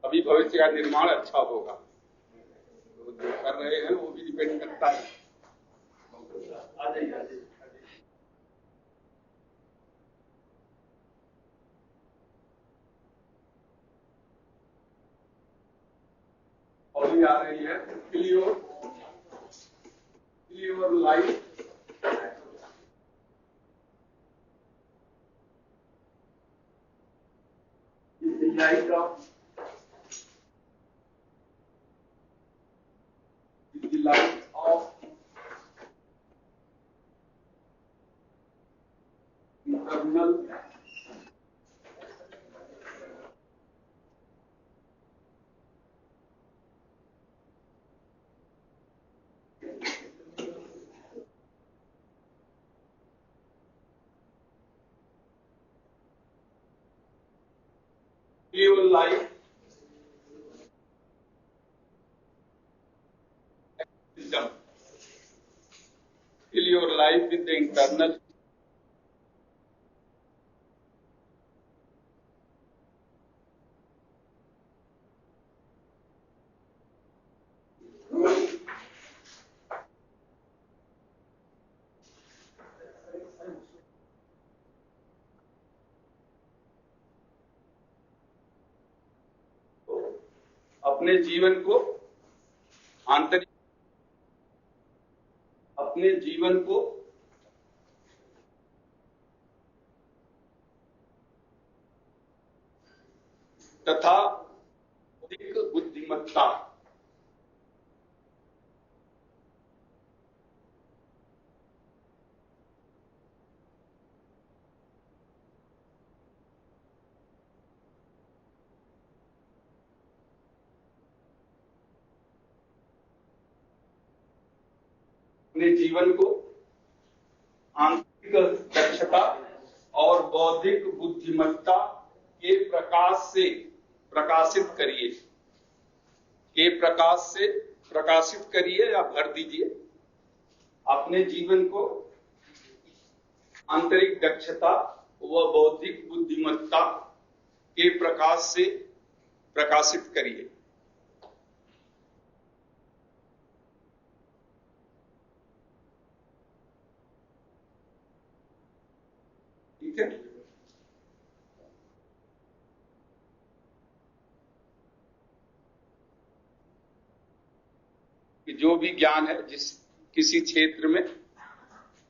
अभी भविष्य का निर्माण अच्छा होगा। तो जो कर रहे हैं वो भी डिपेंड करता है। आ जाइए। और भी आ रही है clear life light of the light of internal clear light system. Fill your life with the internal अपने जीवन को आंतरिक अपने जीवन को तथा अधिक बुद्धिमत्ता अपने जीवन को आंतरिक दक्षता और बौद्धिक बुद्धिमत्ता के प्रकाश से प्रकाशित करिए। के प्रकाश से प्रकाशित करिए या भर दीजिए। अपने जीवन को आंतरिक दक्षता व बौद्धिक बुद्धिमत्ता के प्रकाश से प्रकाशित करिए। ठीक है। कि जो भी ज्ञान है जिस किसी क्षेत्र में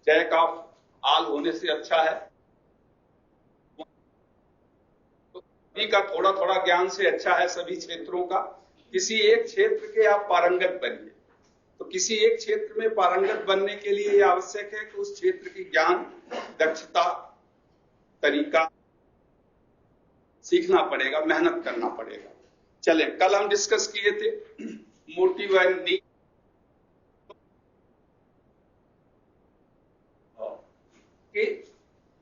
जैक ऑफ ऑल होने से अच्छा है, तो सभी का थोड़ा थोड़ा ज्ञान से अच्छा है सभी क्षेत्रों का। किसी एक क्षेत्र के आप पारंगत बनिए। तो किसी एक क्षेत्र में पारंगत बनने के लिए यह आवश्यक है कि उस क्षेत्र की ज्ञान दक्षता तरीका सीखना पड़ेगा, मेहनत करना पड़ेगा। चलें, कल हम डिस्कस किए थे मोटिव एंड नीड की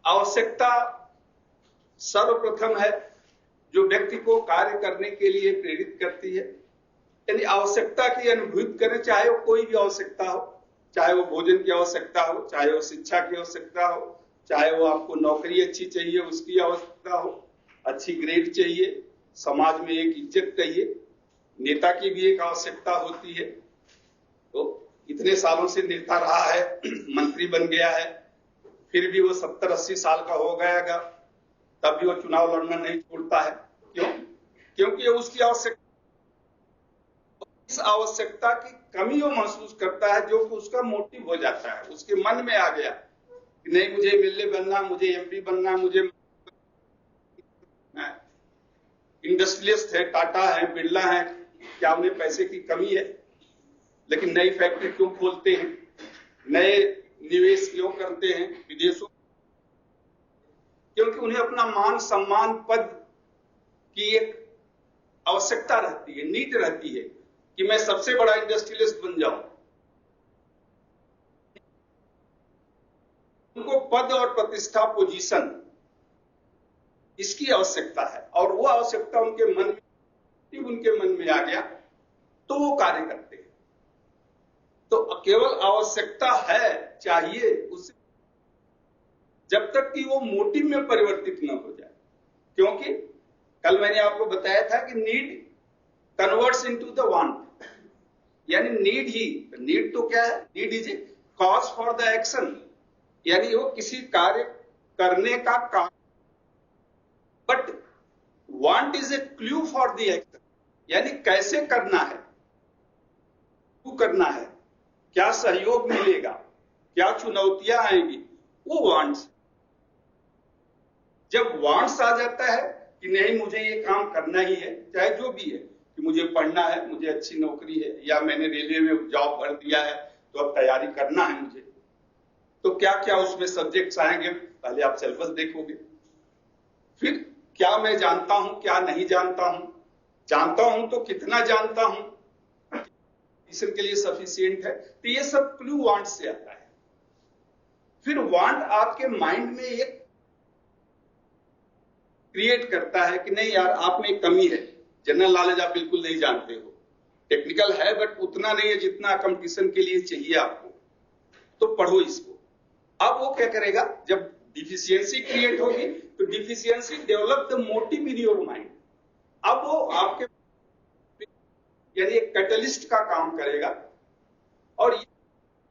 आवश्यकता सर्वप्रथम है जो व्यक्ति को कार्य करने के लिए प्रेरित करती है। यानी आवश्यकता की अनुभूति करें, चाहे वो कोई भी आवश्यकता हो, चाहे वो भोजन की आवश्यकता हो, चाहे वो शिक्षा की आवश्यकता हो, चाहे वो आपको नौकरी अच्छी चाहिए उसकी आवश्यकता हो, अच्छी ग्रेड चाहिए, समाज में एक इज्जत चाहिए, नेता की भी एक आवश्यकता होती है। तो इतने सालों से नेता रहा है, मंत्री बन गया है, फिर भी वो 70-80 साल का हो गयागा, तब भी वो चुनाव लड़ना नहीं छोड़ता है। क्यों? क्योंकि उसकी आवश्यकता, इस आवश्यकता की कमी वो महसूस करता है, जो कि उसका मोटिव हो जाता है, उसके मन में आ गया कि नहीं मुझे एमएलए बनना, मुझे एमपी बनना, मुझे इंडस्ट्रियलिस्ट है, टाटा है, बिरला है, क्या उन्हें पैसे की कमी है? लेकिन नई फैक्ट्री क्यों खोलते हैं, नए निवेश क्यों करते हैं विदेशों? क्योंकि उन्हें अपना मान सम्मान पद की एक आवश्यकता रहती है, नीड रहती है कि मैं सबसे बड़ा इंडस्ट्रियलिस्ट बन जाऊं। उनको पद और प्रतिष्ठा, पोजीशन, इसकी आवश्यकता है, और वो आवश्यकता उनके मन में आ गया तो वो कार्य करते हैं। तो केवल आवश्यकता है, चाहिए, उसे जब तक कि वो मोटिव में परिवर्तित न हो जाए। क्योंकि कल मैंने आपको बताया था कि need converts into the want, यानी नीड ही, नीड तो क्या है, need is a cause for the action, यानी वो किसी कार्य करने का कारण, but want is a clue for the action, यानी कैसे करना है, क्यों करना है, क्या सहयोग मिलेगा, क्या चुनौतियां आएंगी, वो वांट्स। जब वांट्स आ जाता है कि नहीं मुझे ये काम करना ही है, चाहे जो भी है, कि मुझे पढ़ना है, मुझे अच्छी नौकरी है, या मैंने रेलवे में जॉब भर दिया है तो अब तैयारी करना है मुझे, तो क्या क्या उसमें सब्जेक्ट्स आएंगे, पहले आप सिलेबस देखोगे, फिर क्या मैं जानता हूं, क्या नहीं जानता हूं, जानता हूं तो कितना जानता हूं, के लिए सफिशिएंट है, तो ये सब क्लू वांट से आता है। फिर वांट आपके माइंड में एक क्रिएट करता है कि नहीं यार आप में कमी है, जनरल नॉलेज आप बिल्कुल नहीं जानते हो, टेक्निकल है बट उतना नहीं है जितना कंपटीशन के लिए चाहिए आपको, तो पढ़ो इसको। अब वो क्या करेगा, जब डिफिशियंसी क्रिएट होगी तो deficiency develop the motive in your mind, अब वो आपके यानी एक कैटलिस्ट का काम करेगा और ये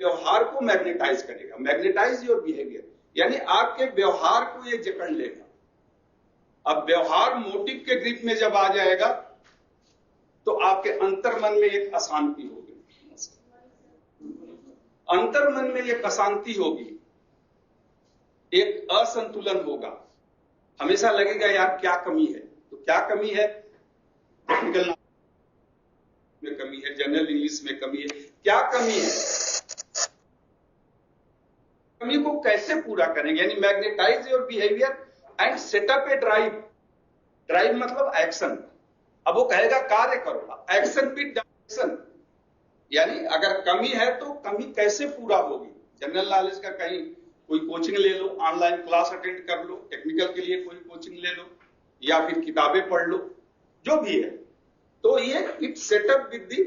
व्यवहार को मैग्नेटाइज करेगा, मैग्नेटाइज योर बिहेवियर, यानी आपके व्यवहार को ये जकड़ लेगा। अब व्यवहार मोटिव के ग्रिप में जब आ जाएगा तो आपके अंतर्मन में एक अशांति होगी, अंतर्मन में एक अशांति होगी, एक असंतुलन होगा, हमेशा लगेगा यार क्या कमी है, तो क्या कमी है, टेक्निकल में कमी है, जनरल इंग्लिश में कमी है, क्या कमी है, कमी को कैसे पूरा करेंगे, यानी magnetize your behaviour and set up a drive, drive मतलब एक्शन। अब वो कहेगा कार्य करो, एक्शन विद डायरेक्शन, यानी अगर कमी है तो कमी कैसे पूरा होगी, जनरल नॉलेज का कहीं कोई कोचिंग ले लो, ऑनलाइन क्लास अटेंड कर लो, टेक्निकल के लिए कोई कोचिंग ले लो, या फिर किताबें पढ़ लो, जो भी है, तो ये it setup with the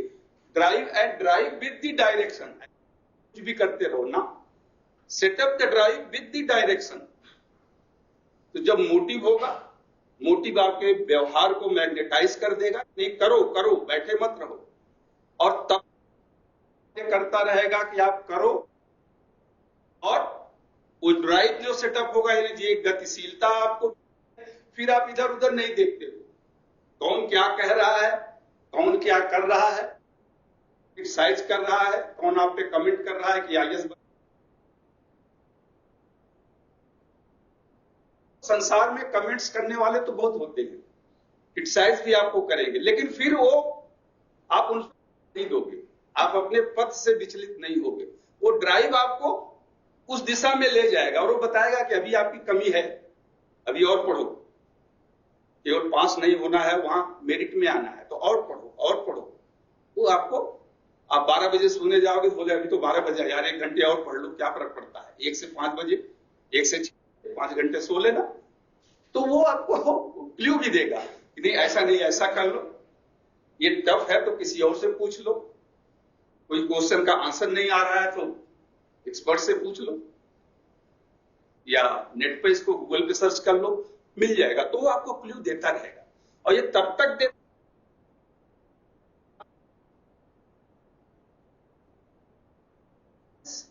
drive and drive with the direction, कुछ भी करते रहो ना, setup the drive with the direction. तो जब मोटिव होगा, मोटिव आपके व्यवहार को मैग्नेटाइज कर देगा, नहीं करो करो, बैठे मत रहो, और तब करता रहेगा कि आप करो, और वो ड्राइव जो सेटअप होगा, यानी एक गतिशीलता आपको, फिर आप इधर उधर नहीं देखते हो, कौन क्या कह रहा है, कौन क्या कर रहा है, क्रिटिसाइज कर रहा है, कौन आप पे कमेंट कर रहा है कि आईएएस। संसार में कमेंट्स करने वाले तो बहुत होते हैं, क्रिटिसाइज भी आपको करेंगे, लेकिन फिर वो आप उन नहीं दोगे, आप अपने पथ से विचलित नहीं होगे, वो ड्राइव आपको उस दिशा में ले जाएगा और वो बताएगा कि अभी आपकी कमी है, अभी और पढ़ो, केवल पास नहीं होना है, वहां मेरिट में आना है, तो और पढ़ो और पढ़ो। वो आपको, आप 12 बजे सोने जाओगे तो बोले अभी तो 12 बजे यार 1 घंटे और पढ़ लो, क्या फर्क पड़ता है, 1 से 5 बजे, 1 से 5 घंटे सो लेना, तो वो आपको क्लू भी देगा कि नहीं ऐसा नहीं, ऐसा कर लो, ये टफ है तो किसी और से पूछ लो, कोई क्वेश्चन का आंसर नहीं आ रहा है तो एक्सपर्ट से पूछ लो, या नेट पे इसको गूगल पे सर्च कर लो, मिल जाएगा, तो वो आपको क्लू देता रहेगा, और ये तब तक दे,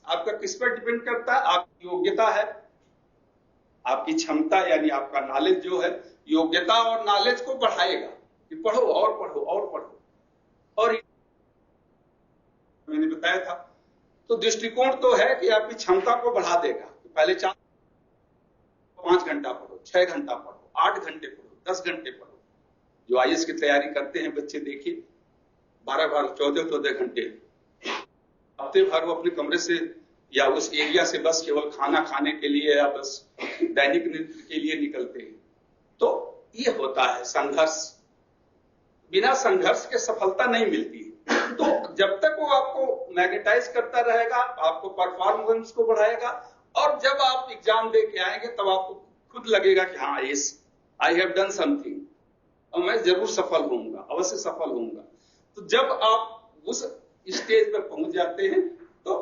आपका किस पर डिपेंड करता है, आपकी योग्यता है, आपकी क्षमता, यानी आपका नॉलेज जो है, योग्यता और नॉलेज को बढ़ाएगा कि पढ़ो और पढ़ो और पढ़ो। और मैंने बताया था, तो दृष्टिकोण तो है कि आपकी क्षमता को बढ़ा देगा, तो पहले 5 घंटा पढ़ो, 6 घंटा पढ़ो, 8 घंटे पढ़ो, 10 घंटे पढ़ो। जो आईएएस की तैयारी करते हैं बच्चे देखिए, 12-12, 14-14 घंटे हफ्ते भर वो अपने कमरे से या उस एरिया से बस केवल खाना खाने के लिए या बस दैनिक नृत्य के लिए निकलते हैं। तो ये होता है संघर्ष, बिना संघर्ष के सफलता नहीं मिलती है। तो जब तक वो आपको मैग्नेटाइज करता रहेगा, आपको परफॉर्मेंस को बढ़ाएगा, और जब आप एग्जाम दे के आएंगे तब आपको खुद लगेगा कि हाँ yes I have done something, और मैं जरूर सफल होऊंगा, अवश्य सफल होऊंगा। तो जब आप उस स्टेज पर पहुंच जाते हैं तो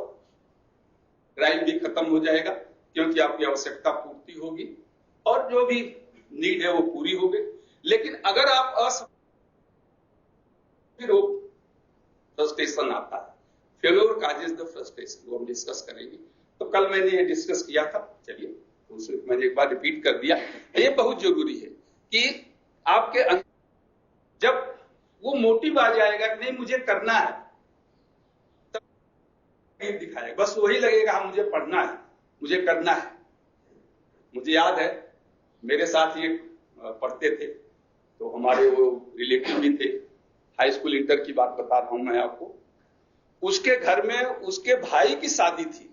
ड्राइव भी खत्म हो जाएगा, क्योंकि आपकी आवश्यकता पूर्ति होगी और जो भी नीड है वो पूरी हो गई। लेकिन अगर आप फिर वो फ्रस्ट्रेशन आता है। फेल्योर काजेज द फ्रस्ट्रेशन, वो हम डिस्कस करेंगे। तो कल मैंने ये डिस्कस किया था, चलिए उसे मैंने एक बार रिपीट कर दिया। ये बहुत जरूरी है कि आपके जब वो मोटिव आ जाएगा कि नहीं मुझे करना है, तब दिखाएगा, बस वही लगेगा हाँ मुझे पढ़ना है, मुझे करना है। मुझे याद है मेरे साथ ये पढ़ते थे, तो हमारे वो रिलेटिव भी थे, हाई स्कूल इंटर की बात बता रहा हूं मैं आपको। उसके घर में उसके भाई की शादी थी,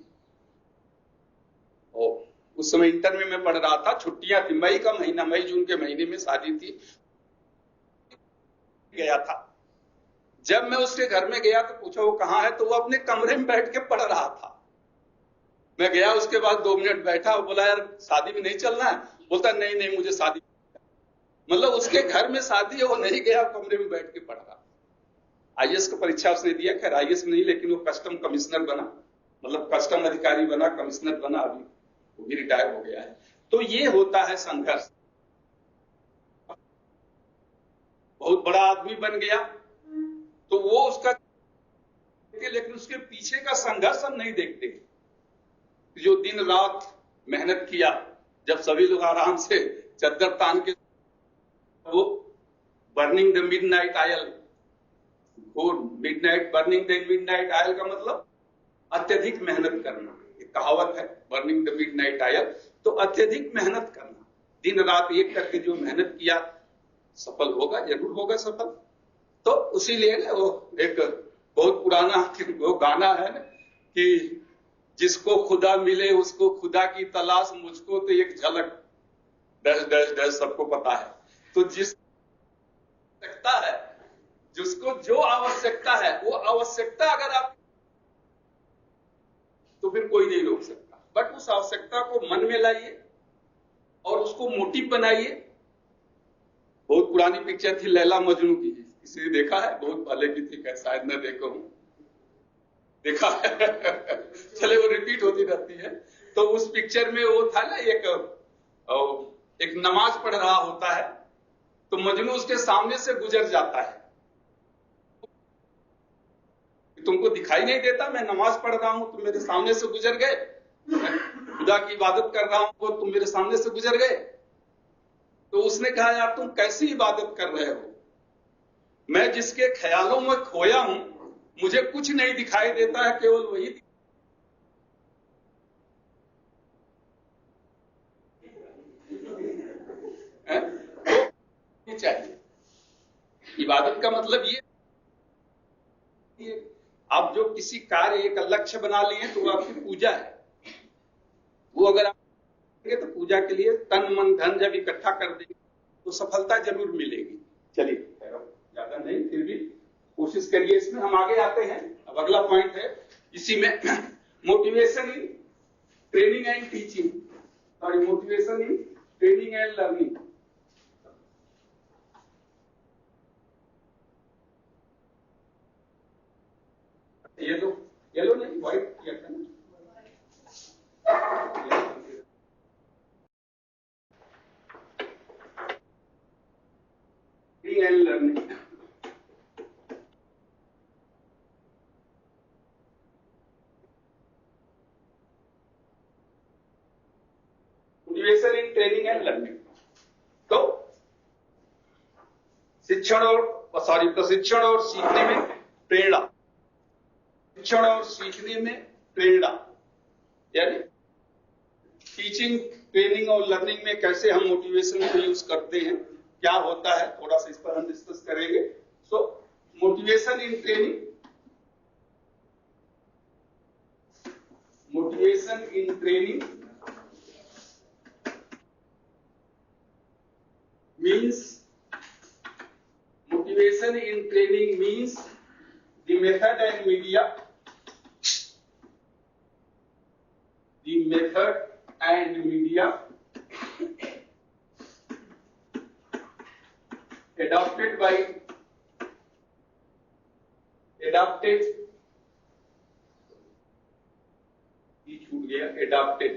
और उस समय इंटर में मैं पढ़ रहा था, छुट्टियां थी, मई का महीना, मई जून के महीने में शादी थी। गया था, जब मैं उसके घर में गया तो पूछा वो कहां है, तो वो अपने कमरे में बैठ के पढ़ रहा था। मैं गया, उसके बाद 2 मिनट बैठा, बोला यार शादी में नहीं चलना है? बोलता नहीं नहीं मुझे शादी, मतलब उसके घर में शादी है, वो नहीं गया, कमरे में बैठ के पढ़ रहा। आईएएस की परीक्षा उसने दिया, खैर आईएएस में नहीं, लेकिन वो कस्टम कमिश्नर बना, मतलब कस्टम अधिकारी बना, कमिश्नर बना, अभी वो भी रिटायर हो गया है। तो ये होता है संघर्ष। बहुत बड़ा आदमी बन गया तो वो उसका, लेकिन उसके पीछे का संघर्ष हम नहीं देखते। जो दिन रात मेहनत किया, जब सभी लोग आराम से चद्दर तान के, वो बर्निंग द मिडनाइट आयल, वो midnight, burning the midnight oil का मतलब अत्यधिक मेहनत करना। एक कहावत है, बर्निंग द मिडनाइट आयल, तो अत्यधिक मेहनत करना, दिन रात एक करके जो मेहनत किया, सफल होगा, जरूर होगा सफल। तो उसीलिए ना वो एक बहुत पुराना वो गाना है ना कि जिसको खुदा मिले उसको खुदा की तलाश, मुझको तो एक झलक डैश डैश डैश सबको पता है। तो जिस आवश्यकता है, जिसको जो आवश्यकता है, वो आवश्यकता अगर आप, तो फिर कोई नहीं रोक सकता। बट उस आवश्यकता को मन में लाइए और उसको मोटिव बनाइए। बहुत पुरानी पिक्चर थी लैला मजनू की, किसी ने देखा है? बहुत पहले की थी, शायद न देखा हूं, देखा है चले वो रिपीट होती रहती है। तो उस पिक्चर में वो था ना, एक नमाज पढ़ रहा होता है, तो मजनू उसके सामने से गुजर जाता है। तुमको दिखाई नहीं देता मैं नमाज पढ़ रहा हूं, तुम मेरे सामने से गुजर गए, मैं खुदा की इबादत कर रहा हूं, तुम मेरे सामने से गुजर गए। तो उसने कहा यार तुम कैसी इबादत कर रहे हो, मैं जिसके ख्यालों में खोया हूं, मुझे कुछ नहीं दिखाई देता है, केवल वही तो चाहिए। इबादत का मतलब ये आप जो किसी कार्य एक लक्ष्य बना लिए तो वो आपकी पूजा है। वो अगर आप तो पूजा के लिए तन मन धन जब इकट्ठा कर देंगे तो सफलता जरूर मिलेगी। चलिए ज्यादा नहीं, फिर भी कोशिश करिए। इसमें हम आगे आते हैं। अब अगला पॉइंट है इसी में, motivation in training and teaching, sorry motivation in training and learning. Yellow नहीं, व्हाइट किया था ना। And learning, motivation in training and learning. तो शिक्षण और प्रशिक्षण और सीखने में प्रेरणा, शिक्षण और सीखने में प्रेरणा, यानी टीचिंग, ट्रेनिंग और लर्निंग में कैसे हम मोटिवेशन को यूज करते हैं, क्या होता है, थोड़ा सा इस पर हम डिस्कस करेंगे। सो motivation in training, motivation in training means, motivation in training means the method and media, the method and media adopted by, adopted, ये छूट गया, adopted,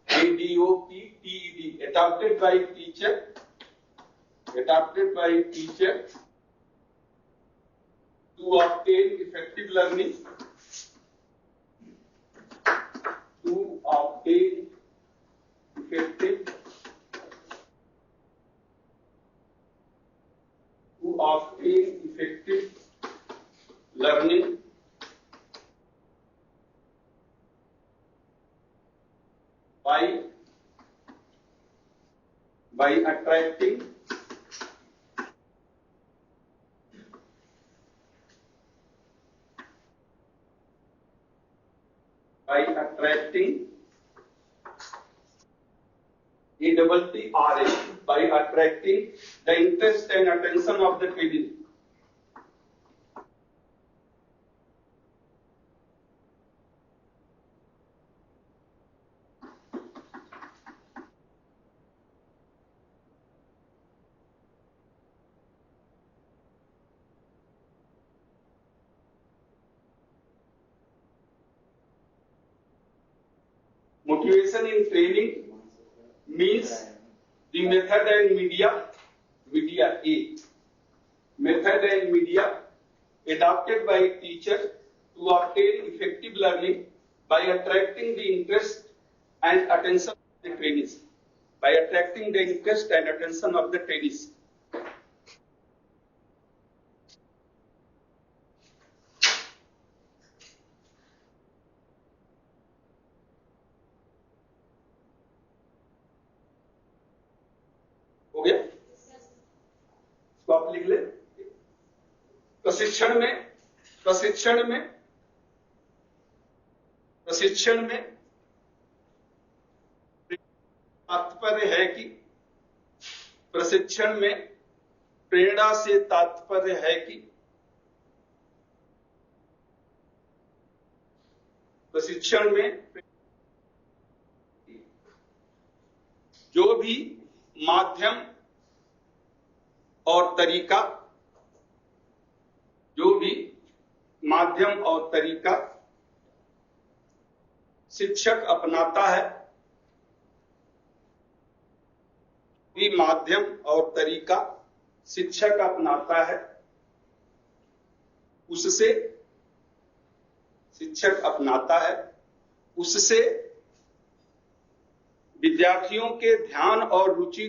ADOPTED, adopted by teacher, adopted by teacher to obtain effective learning, to obtain effective learning by attracting ATTRA, by attracting the interest and attention of the trainees. Motivation in training means the method and media A. Method and media adopted by teacher to obtain effective learning by attracting the interest and attention of the trainees. By attracting the interest and attention of the trainees. हो गया? इसको आप लिख ले। प्रशिक्षण में तात्पर्य है कि प्रशिक्षण में प्रेरणा से तात्पर्य है कि प्रशिक्षण में जो भी माध्यम और तरीका शिक्षक अपनाता है, भी माध्यम और तरीका शिक्षक अपनाता है, उससे विद्यार्थियों के ध्यान और रुचि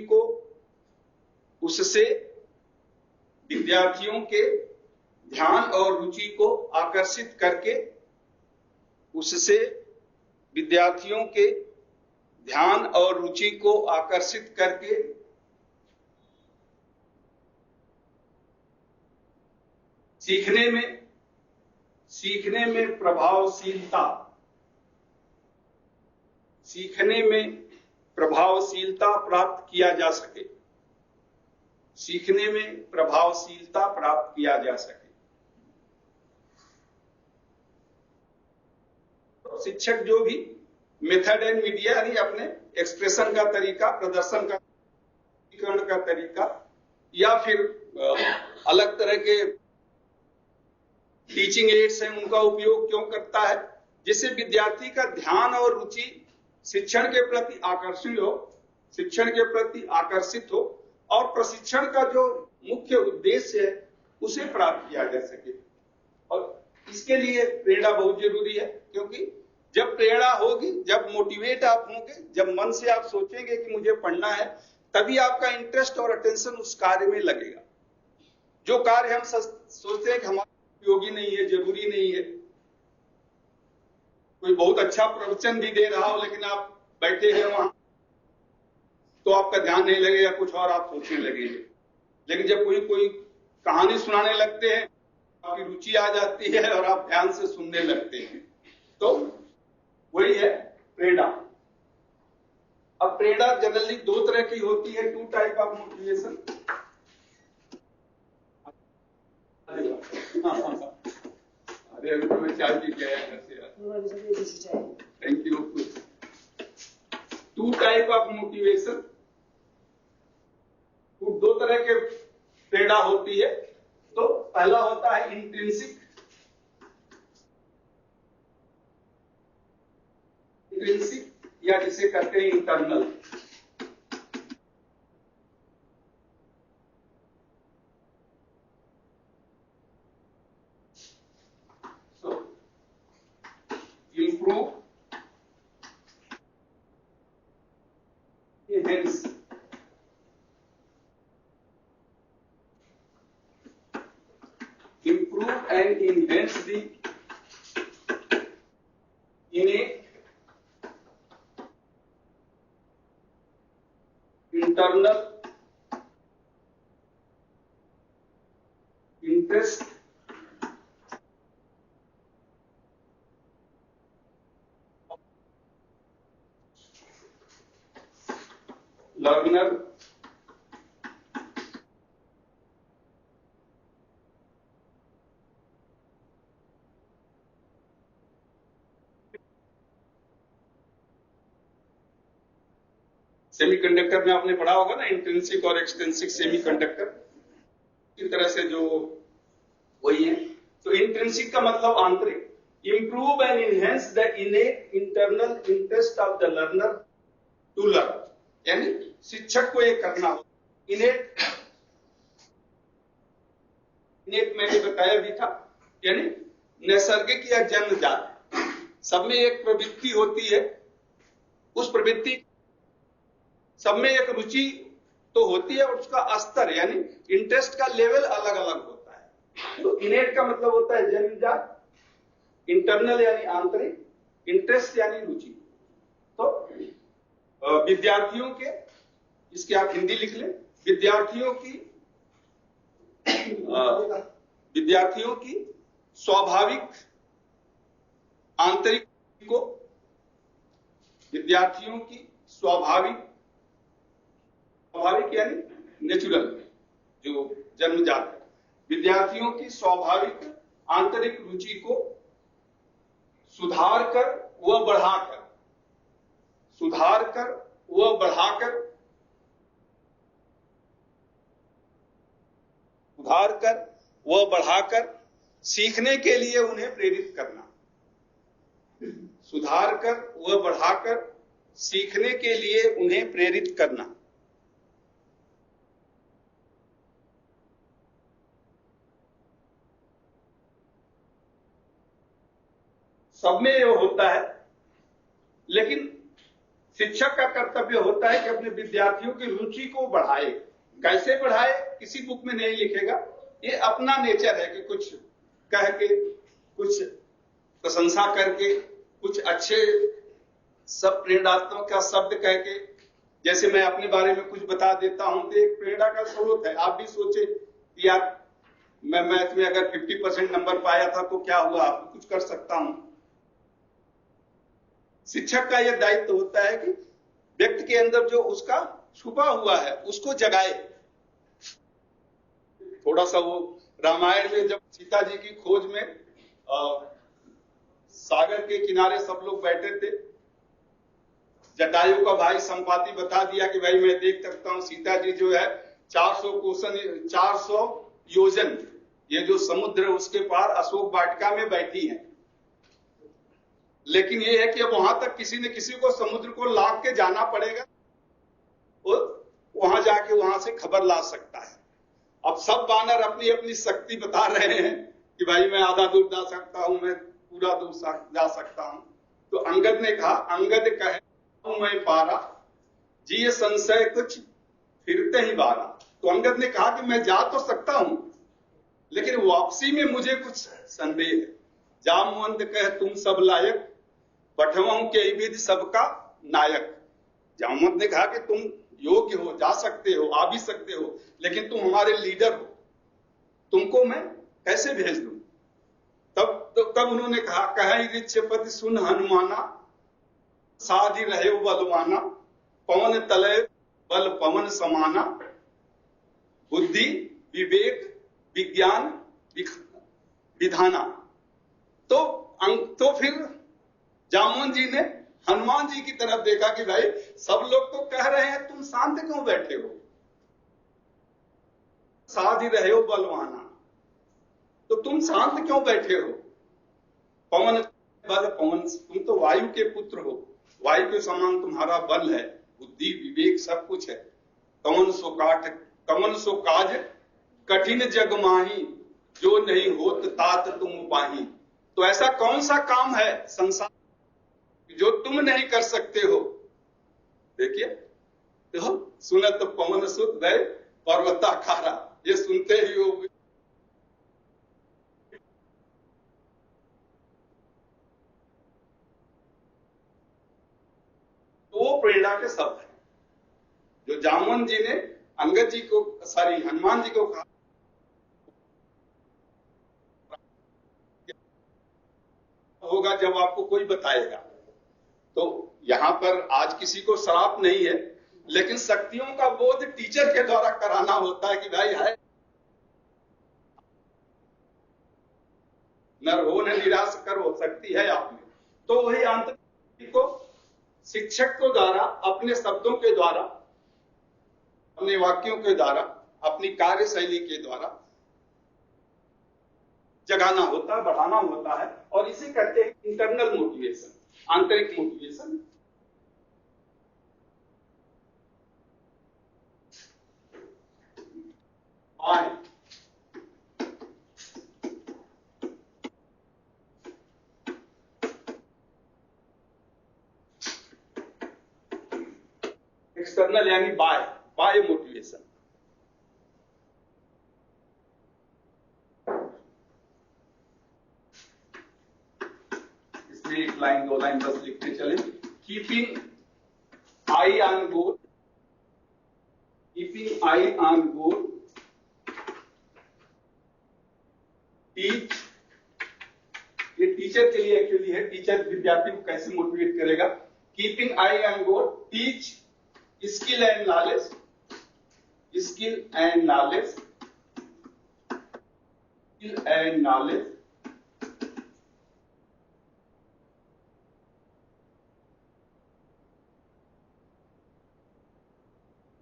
को आकर्षित करके सीखने में प्रभावशीलता प्राप्त किया जा सके। शिक्षक जो भी मेथड एंड मीडिया यानी अपने एक्सप्रेशन का तरीका, प्रदर्शन का तरीका या फिर अलग तरह के टीचिंग एड्स हैं उनका उपयोग क्यों करता है, जिससे विद्यार्थी का ध्यान और रुचि शिक्षण के प्रति आकर्षित हो और प्रशिक्षण का जो मुख्य उद्देश्य है उसे प्राप्त किया जा सके। और इसके लिए प्रेरणा बहुत जरूरी है, क्योंकि जब प्रेरणा होगी, जब मोटिवेट आप होंगे, जब मन से आप सोचेंगे कि मुझे पढ़ना है, तभी आपका इंटरेस्ट और अटेंशन उस कार्य में लगेगा। जो कार्य हम सोचते हैं कि हमारा उपयोगी नहीं है, जरूरी नहीं है, कोई बहुत अच्छा प्रवचन भी दे रहा हो लेकिन आप बैठे हैं वहां, तो आपका ध्यान नहीं लगेगा, कुछ और आप सोचने लगेंगे। लेकिन जब कोई कहानी सुनाने लगते हैं, आपकी रुचि आ जाती है और आप ध्यान से सुनने लगते हैं। तो वही है प्रेरणा। अब प्रेरणा जनरली दो तरह की होती है, 2 टाइप ऑफ मोटिवेशन। अरे अभी तो मैं चाय पी के आया घर से। Thank you. 2 type of motivation, 2 तरह के प्रेरणा होती है। तो पहला होता है इंट्रिंसिक या जिसे कहते हैं internal. enhance the innate internal interest learner semiconductor में आपने पढ़ा होगा ना, इंट्रिंसिक और एक्सट्रिंसिक सेमीकंडक्टर की तरह से जो वही है। तो इंट्रिंसिक का मतलब आंतरिक, improve and enhance the innate internal interest of the learner to learn, यानी शिक्षक को ये करना हो। innate मैंने बताया भी था, यानी नैसर्गिक या जन्मजात, सब में एक प्रवृत्ति होती है, उस प्रवृत्ति सब में एक रुचि तो होती है और उसका स्तर यानी इंटरेस्ट का लेवल अलग अलग होता है। तो इनेट का मतलब होता है जन्मजात, इंटरनल यानी आंतरिक, इंटरेस्ट यानी रुचि। तो विद्यार्थियों के, इसके आप हिंदी लिख लें, विद्यार्थियों की स्वाभाविक आंतरिक को, विद्यार्थियों की स्वाभाविक यानी नेचुरल, जो जन्मजात है, विद्यार्थियों की स्वाभाविक आंतरिक रुचि को सुधार कर व बढ़ाकर सीखने के लिए उन्हें प्रेरित करना, सुधार कर व बढ़ाकर सीखने के लिए उन्हें प्रेरित करना। सब में यह होता है, लेकिन शिक्षक का कर्तव्य होता है कि अपने विद्यार्थियों की रुचि को बढ़ाए। कैसे बढ़ाए किसी बुक में नहीं लिखेगा, ये अपना नेचर है कि कुछ कह के, कुछ प्रशंसा करके, कुछ अच्छे सब प्रेरणात्मक का शब्द कह के, जैसे मैं अपने बारे में कुछ बता देता हूं तो एक प्रेरणा का स्रोत है। आप भी सोचे कि यार मैं मैथ में अगर 50% नंबर पाया था तो क्या हुआ, आप कुछ कर सकता हूं। शिक्षक का यह दायित्व होता है कि व्यक्ति के अंदर जो उसका छुपा हुआ है उसको जगाए। थोड़ा सा वो रामायण में जब सीता जी की खोज में सागर के किनारे सब लोग बैठे थे, जटायु का भाई संपाति बता दिया कि भाई मैं देख सकता हूं सीता जी जो है 400 योजन, ये जो समुद्र है उसके पार अशोक वाटिका में बैठी है। लेकिन ये है कि अब वहां तक किसी न किसी को समुद्र को लांघ के जाना पड़ेगा और वहां जाके वहां से खबर ला सकता है। अब सब बानर अपनी अपनी शक्ति बता रहे हैं कि भाई मैं आधा दूर जा सकता हूं, मैं पूरा दूर जा सकता हूं। तो अंगद ने कहा, अंगद कहे मैं पारा जी संशय कुछ फिरते ही बारा। तो अंगद ने कहा कि मैं जा तो सकता हूं लेकिन वापसी में मुझे कुछ संदेह है। जामवंत कहे तुम सब लायक, बठवाओं के विधि सबका नायक। जामवंत ने कहा कि तुम योग्य हो, जा सकते हो, आ भी सकते हो, लेकिन तुम हमारे लीडर हो, तुमको मैं कैसे भेज दूं। तब उन्होंने कहा, कहे ऋक्षपति सुन हनुमाना, साधि रहे बलवाना, पवन तले बल पवन समाना, बुद्धि विवेक विज्ञान विधाना। तो फिर जामवंत जी ने हनुमान जी की तरफ देखा कि भाई सब लोग तो कह रहे हैं, तुम शांत क्यों बैठे हो, साधि रहे हो बलवाना, तो तुम शांत क्यों बैठे हो। पवन बल पवन, तुम तो वायु के पुत्र हो, वायु के समान तुम्हारा बल है, बुद्धि विवेक सब कुछ है। कमन सो काज कठिन जग माही, जो नहीं होत तात तुम पाही। तो ऐसा कौन सा काम है संसार जो तुम नहीं कर सकते हो। देखिए तो सुनत पवन सुत भय पर्वताखारा, ये सुनते ही वो तो प्रेरणा के शब्द हैं जो जामवंत जी ने अंगद जी को, सॉरी हनुमान जी को कहा होगा जब आपको कोई बताएगा। तो यहां पर आज किसी को श्राप नहीं है, लेकिन शक्तियों का बोध टीचर के द्वारा कराना होता है कि भाई है नर हो न निराश कर, हो सकती है आप में। तो वही आंतरिक को शिक्षक को द्वारा अपने शब्दों के द्वारा, अपने वाक्यों के द्वारा, अपनी कार्यशैली के द्वारा जगाना होता है, बढ़ाना होता है, और इसे कहते हैं इंटरनल मोटिवेशन, आंतरिक मोटिवेशन। एक्सटर्नल यानी बाय मोटिवेशन। इसमें एक लाइन दो लाइन बस लिखते चले। Keeping I on goal, keeping I on goal, teach, ये टीचर के लिए एक्चुअली है, टीचर विद्यार्थी को कैसे मोटिवेट करेगा। Keeping I on goal, teach skill and knowledge, skill and knowledge, skill and knowledge,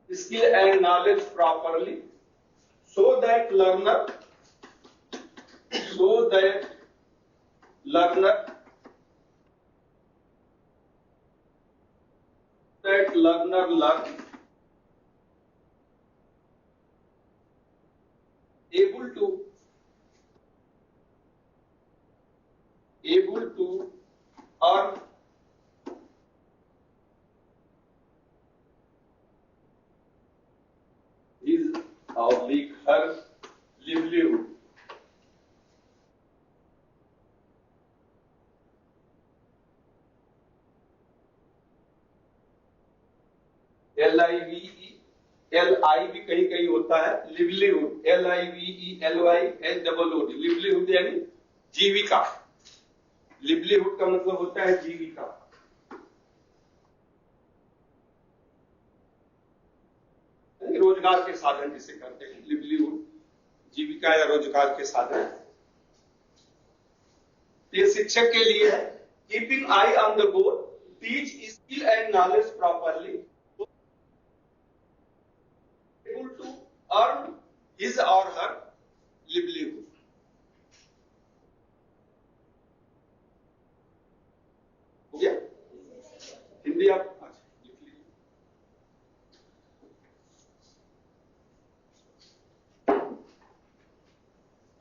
skill and knowledge properly, so that learner learn, able to earn his or her livelihood. LIVE भी कहीं कहीं होता है, livelihood, LIVELYHOOD, livelihood यानी जीविका। Livelihood का मतलब होता है जीविका। रोजगार के साधन जिसे कहते हैं, लिवलीहुड जीविका या रोजगार के साधन। ये शिक्षक के लिए है। Keeping I on the goal, teach skill and knowledge properly, able to earn his or her livelihood. हो गया हिंदी आप लिख लीजिए।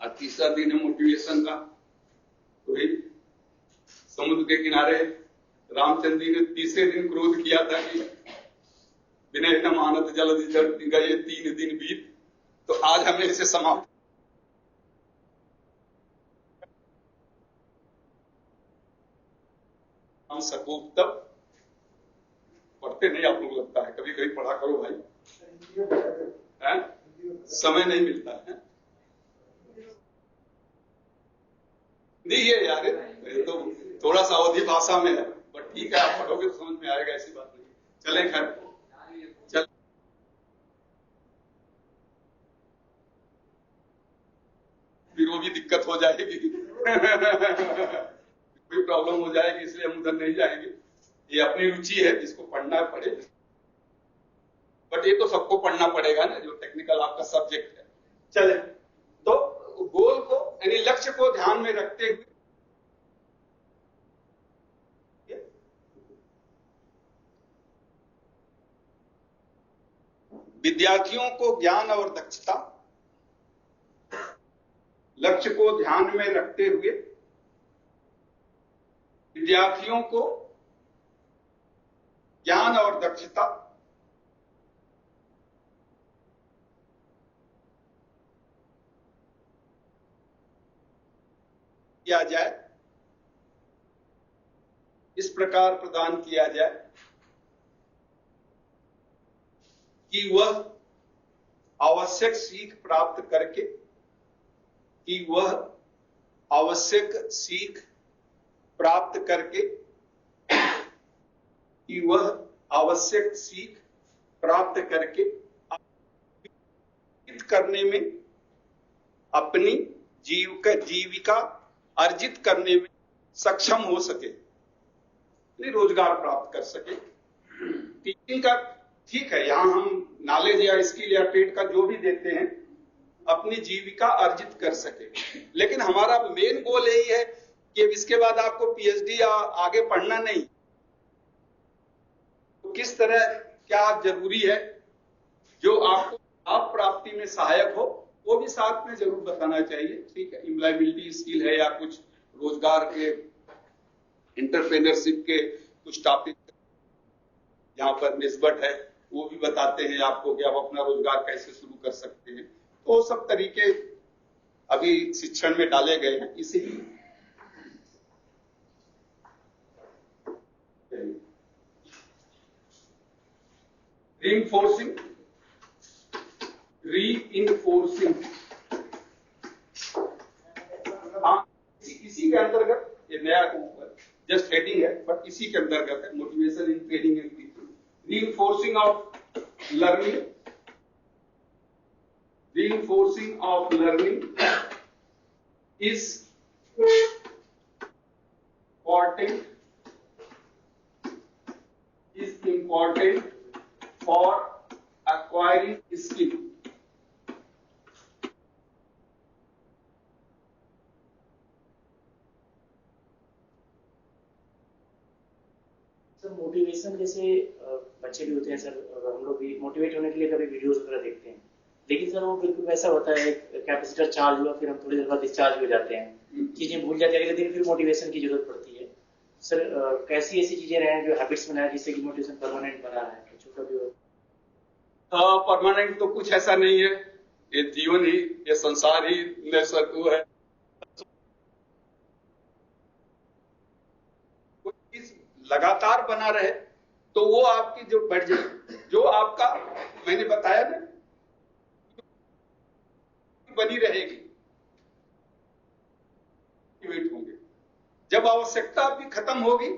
आज तीसरा दिन है मोटिवेशन का। तो समुद्र के किनारे रामचंद्र जी ने तीसरे दिन क्रोध किया था कि विनय न मानत जल्दी जल्दी गए 3 दिन बीत, तो आज हमने इसे समाप्त। हम सकूब तब पढ़ते नहीं आप लोग, लगता है कभी कभी पढ़ा करो भाई, है? समय नहीं मिलता है। नहीं है यार, तो थोड़ा सा अवधि भाषा में है, बट ठीक है, आप पढ़ोगे तो समझ में आएगा, ऐसी बात नहीं। चले खैर, फिर वो भी दिक्कत हो जाएगी कोई प्रॉब्लम हो जाएगी, इसलिए हम उधर नहीं जाएंगे। ये अपनी रुचि है, जिसको पढ़ना पड़े, बट ये तो सबको पढ़ना पड़ेगा ना, जो टेक्निकल आपका सब्जेक्ट है। चले, तो गोल को यानी लक्ष्य को ध्यान में रखते हुए विद्यार्थियों को ज्ञान और दक्षता, लक्ष्य को ध्यान में रखते हुए विद्यार्थियों को ज्ञान और दक्षता किया जाए, इस प्रकार प्रदान किया जाए कि वह आवश्यक सीख प्राप्त करके करने में, अपनी जीविका अर्जित करने में सक्षम हो सके, रोजगार प्राप्त कर सके। टीचिंग का ठीक है, यहां हम नॉलेज या स्किल या ट्रेड का जो भी देते हैं, अपनी जीविका अर्जित कर सके। लेकिन हमारा मेन गोल यही है कि इसके बाद आपको पीएचडी या आगे पढ़ना नहीं, तो किस तरह क्या जरूरी है जो आपको लाभ प्राप्ति में सहायक हो, वो भी साथ में जरूर बताना चाहिए। ठीक है, एम्प्लॉयबिलिटी स्किल है या कुछ रोजगार के, एंटरप्रेन्योरशिप के कुछ टॉपिक यहाँ पर निस्बत है, वो भी बताते हैं आपको कि आप अपना रोजगार कैसे शुरू कर सकते हैं। तो सब तरीके अभी शिक्षण में डाले गए हैं। इसीलिए रीइंफोर्सिंग इसी के अंतर्गत, ये नया जस्ट हेडिंग है बट इसी के अंतर्गत है, motivation in training and teaching, reinforcing of learning is important for acquiring skill. Sir motivation जैसे बच्चे भी होते हैं सर, हम लोग भी मोटिवेट होने के लिए कभी वीडियोस वगैरह देखते हैं, लेकिन सर वो बिल्कुल वैसा होता है, कैपेसिटर चार्ज हुआ फिर हम थोड़ी देर बाद डिस्चार्ज हो जाते हैं, चीजें भूल जाते हैं, अगले दिन फिर मोटिवेशन की जरूरत पड़ती है। सर कैसी ऐसी चीजें रहें जो हैबिट्स बनाए जिससे कि मोटिवेशन परमानेंट बना है, छोटा भी हो? परमानेंट तो कुछ ऐसा नहीं है, ये जीवन ही, ये संसार ही निसर्ग है। कोई चीज लगातार बना रहे तो वो आपकी जो बढ़ जाए, जो आपका मैंने बताया ना, बनी रहेगी, मोटिवेट होंगे। जब आवश्यकता भी खत्म होगी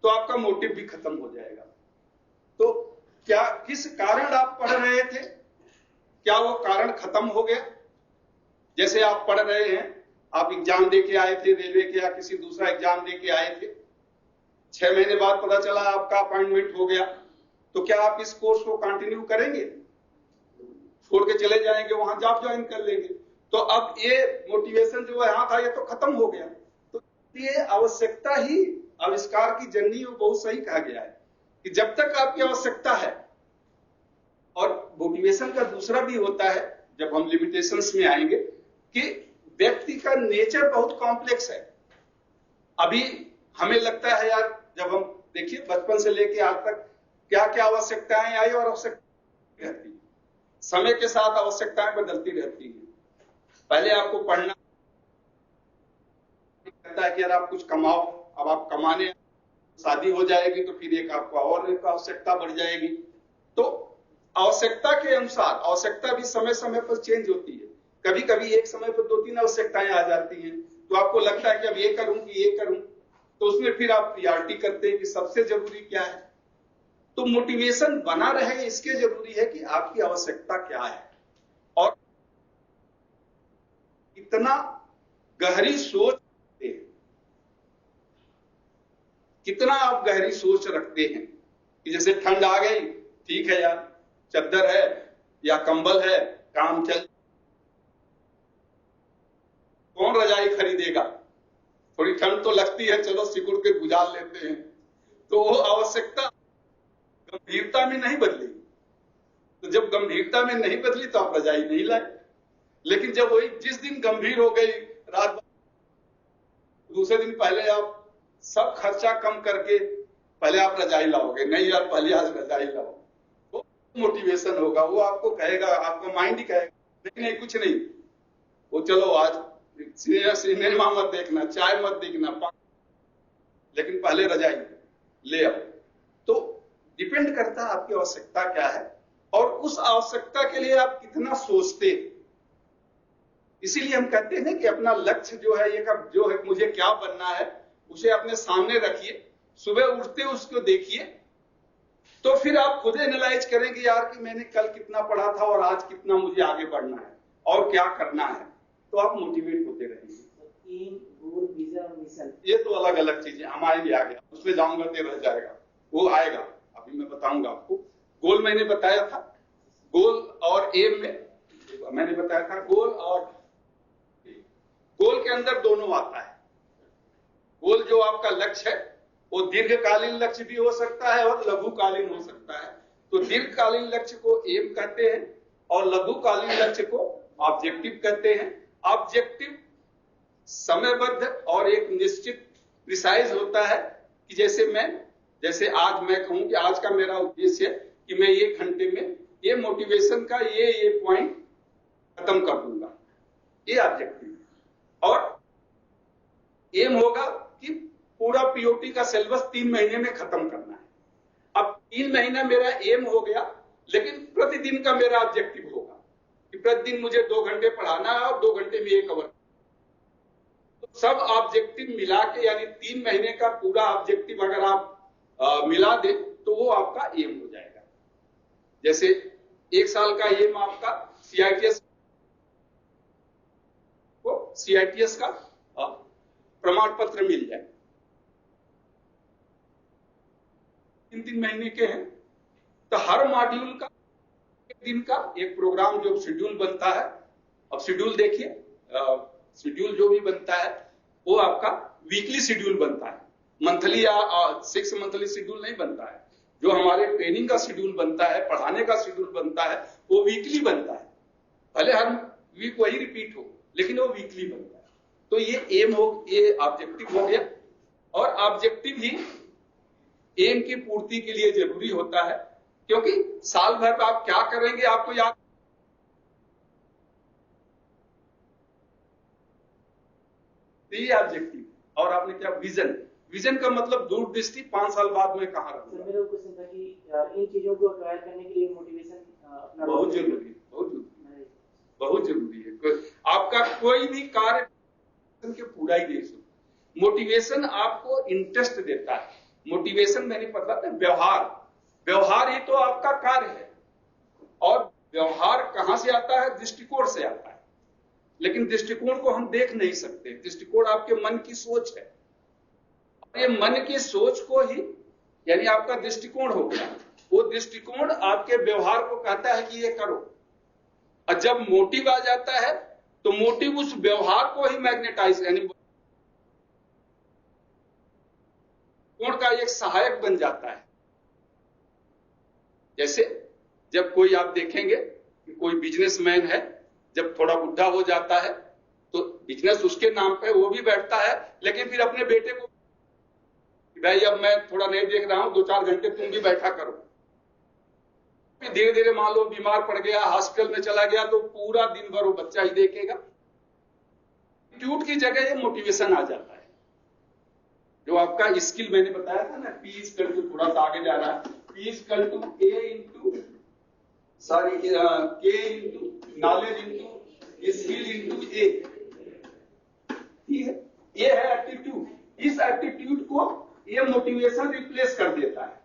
तो आपका मोटिव भी खत्म हो जाएगा। तो क्या किस कारण आप पढ़ रहे थे, क्या वो कारण खत्म हो गया? जैसे आप पढ़ रहे हैं, आप एग्जाम दे के आए थे, रेलवे के या किसी दूसरा एग्जाम दे के आए थे, 6 महीने बाद पता चला आपका अपॉइंटमेंट हो गया, तो क्या आप इस कोर्स को कंटिन्यू करेंगे? छोड़ के चले जाएंगे, वहां जॉब ज्वाइन कर लेंगे। तो अब ये मोटिवेशन जो यहां था, ये तो खत्म हो गया। तो ये आवश्यकता ही आविष्कार की जननी, वो बहुत सही कहा गया है कि जब तक आपकी आवश्यकता है। और मोटिवेशन का दूसरा भी होता है, जब हम लिमिटेशंस में आएंगे, कि व्यक्ति का नेचर बहुत कॉम्प्लेक्स है। अभी हमें लगता है यार, जब हम देखिए बचपन से लेके आज तक क्या क्या आवश्यकताएं आई और आवश्यकता रहती है, समय के साथ आवश्यकताएं बदलती रहती हैं। पहले आपको पढ़ना कहता है कि यार आप कुछ कमाओ, अब आप कमाने, शादी हो जाएगी तो फिर एक आपको और एक आवश्यकता बढ़ जाएगी। तो आवश्यकता के अनुसार आवश्यकता भी समय समय पर चेंज होती है। कभी कभी एक समय पर 2-3 आवश्यकताएं आ जाती हैं, तो आपको लगता है कि अब ये करूं कि ये करूं, तो उसमें फिर आप प्रायोरिटी करते हैं कि सबसे जरूरी क्या है। तो मोटिवेशन बना रहे इसके जरूरी है कि आपकी आवश्यकता क्या है और कितना गहरी सोच, कितना आप गहरी सोच रखते हैं कि जैसे ठंड आ गई, ठीक है यार, चद्दर है या कंबल है, काम चल, कौन रजाई खरीदेगा? थोड़ी ठंड तो लगती है, चलो सिकुड़ के गुजार लेते हैं। तो वो आवश्यकता गंभीरता में नहीं बदली। तो जब गंभीरता में नहीं बदली तो आप रजाई नहीं लाए। लेकिन जब वही जिस दिन गंभीर हो गई, रात दूसरे दिन पहले आप सब खर्चा कम करके पहले आप रजाई लाओगे, नहीं यार पहले आज रजाई लाओ, वो मोटिवेशन होगा। वो आपको कहेगा, आपका माइंड ही कहेगा नहीं नहीं कुछ नहीं, वो चलो आज सिनेमा मत देखना, चाय मत देखना, लेकिन पहले रजाई ले आओ। तो डिपेंड करता है आपकी आवश्यकता क्या है और उस आवश्यकता के लिए आप कितना सोचते हैं। इसीलिए हम कहते हैं कि अपना लक्ष्य जो है, ये जो है मुझे क्या बनना है, उसे अपने सामने रखिए, सुबह उठते उसको देखिए, तो फिर आप खुद एनालाइज करेंगे यार कि मैंने कल कितना पढ़ा था और आज कितना मुझे आगे बढ़ना है और क्या करना है, तो आप मोटिवेट होते रहेंगे। गोल, विजन और मिशन, ये तो अलग अलग चीजें, हमारे लिए आ गया, उसमें जाऊंगा तो रह जाएगा, वो आएगा, अभी मैं बताऊंगा आपको। गोल मैंने बताया था, गोल और एम में मैंने बताया था, गोल के अंदर दोनों आता है। गोल जो आपका लक्ष्य है वो दीर्घकालीन लक्ष्य भी हो सकता है और लघुकालीन हो सकता है। तो दीर्घकालीन लक्ष्य को एम कहते हैं और लघुकालीन लक्ष्य को ऑब्जेक्टिव कहते हैं। ऑब्जेक्टिव समयबद्ध और एक निश्चित प्रिसाइज होता है कि जैसे आज मैं कहूं कि आज का मेरा उद्देश्य है कि मैं 1 घंटे में ये मोटिवेशन का ये पॉइंट खत्म कर दूंगा, ये ऑब्जेक्टिव। और एम होगा कि पूरा पीओटी का सिलेबस 3 महीने में खत्म करना है। अब 3 महीना मेरा एम हो गया, लेकिन प्रतिदिन का मेरा ऑब्जेक्टिव होगा कि प्रतिदिन मुझे 2 घंटे पढ़ाना है और 2 घंटे में ये कवर। तो सब ऑब्जेक्टिव मिला के, यानी 3 महीने का पूरा ऑब्जेक्टिव अगर आप मिला दे तो वो आपका एम हो जाएगा। जैसे 1 साल का एम आपका सीआईटीएस का प्रमाण पत्र मिल जाए। 3 महीने के हैं, तो हर मॉड्यूल का 1 दिन का एक प्रोग्राम जो शेड्यूल बनता है। अब शेड्यूल देखिए, शेड्यूल जो भी बनता है वो आपका वीकली शेड्यूल बनता है, मंथली या 6 मंथली शेड्यूल नहीं बनता है। जो हमारे ट्रेनिंग का शेड्यूल बनता है, पढ़ाने का शेड्यूल बनता है, वो वीकली बनता है। भले हर वीक वही रिपीट हो, लेकिन वो वीकली बनता है। तो ये एम हो, ये ऑब्जेक्टिव हो गया। और ऑब्जेक्टिव ही एम की पूर्ति के लिए जरूरी होता है, क्योंकि साल भर आप क्या करेंगे आपको याद। ये ऑब्जेक्टिव। और आपने क्या विजन, विजन का मतलब दूरदृष्टि, 5 साल बाद में कहां रहूंगा। मेरा क्वेश्चन था कि इन चीजों को एक्वायर करने के लिए मोटिवेशन अपना बहुत जरूरी है, बहुत जरूरी है। आपका कोई भी कार्य के पूरा ही देश हो, मोटिवेशन आपको इंटरेस्ट देता है। मोटिवेशन मैंने पता था व्यवहार ही तो आपका कार्य है। और व्यवहार कहां से आता है? दृष्टिकोण से आता है। लेकिन दृष्टिकोण को हम देख नहीं सकते। दृष्टिकोण आपके मन की सोच है, और ये मन की सोच को ही, यानी आपका दृष्टिकोण हो गया, वो दृष्टिकोण आपके व्यवहार को कहता है कि ये करो। और जब मोटिव आ जाता है तो मोटिव उस व्यवहार को ही मैग्नेटाइज, यानी कोण का एक सहायक बन जाता है। जैसे जब कोई आप देखेंगे कि कोई बिजनेसमैन है, जब थोड़ा बुढ़ा हो जाता है तो बिजनेस उसके नाम पे वो भी बैठता है, लेकिन फिर अपने बेटे को, भाई अब मैं थोड़ा नहीं देख रहा हूं, 2-4 घंटे तुम भी बैठा करो। धीरे धीरे मान लो बीमार पड़ गया, हॉस्पिटल में चला गया, तो पूरा दिन भर वो बच्चा ही देखेगा। एटीट्यूड की जगह ये मोटिवेशन आ जाता है। जो आपका स्किल मैंने बताया था ना, P इक्वल टू, थोड़ा सा आगे जा रहा है, P equal to K into knowledge into skill into A। ठीक है, ये है एटीट्यूड। इस एटीट्यूड को ये मोटिवेशन रिप्लेस कर देता है,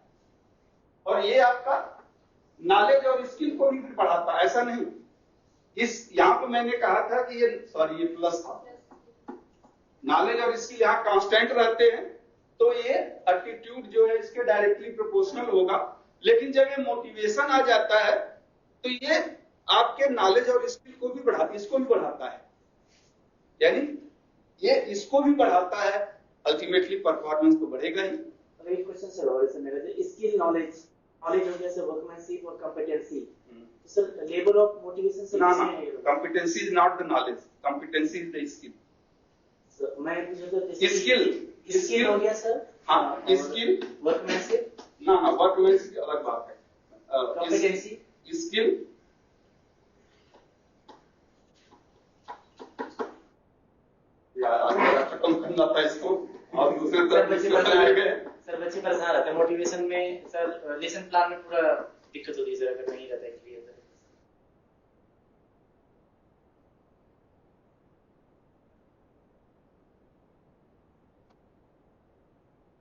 और ये आपका नॉलेज और स्किल को भी बढ़ाता है। ऐसा नहीं, इस यहां पे मैंने कहा था कि ये ये प्लस था, नॉलेज और स्किल यहां कांस्टेंट रहते हैं, तो ये एटीट्यूड जो है इसके डायरेक्टली प्रोपोर्शनल होगा। लेकिन जब ये मोटिवेशन आ जाता है तो ये आपके नॉलेज और स्किल को भी इसको भी बढ़ाता है, यानी ये इसको भी बढ़ाता है। अल्टीमेटली परफॉर्मेंस तो बढ़ेगा ही। एक क्वेश्चन सर और है मेरा, स्किल नॉलेज हो गया सर, वर्कमैनशिप और competency. Sir level of motivation sir, ना competency is not the knowledge, competency is the skill. मैं स्किल हो गया सर। हाँ, स्किल, वर्कमैनशिप ना वर्कमैनशिप अलग बात है। कॉम्पिटेंसी, खत्म करना था इसको और दूसरे सर तरफ बच्चे परेशान रहते हैं मोटिवेशन में सर, लेसन प्लान में पूरा दिक्कत होती है सर अगर नहीं रहता है क्लियर सर।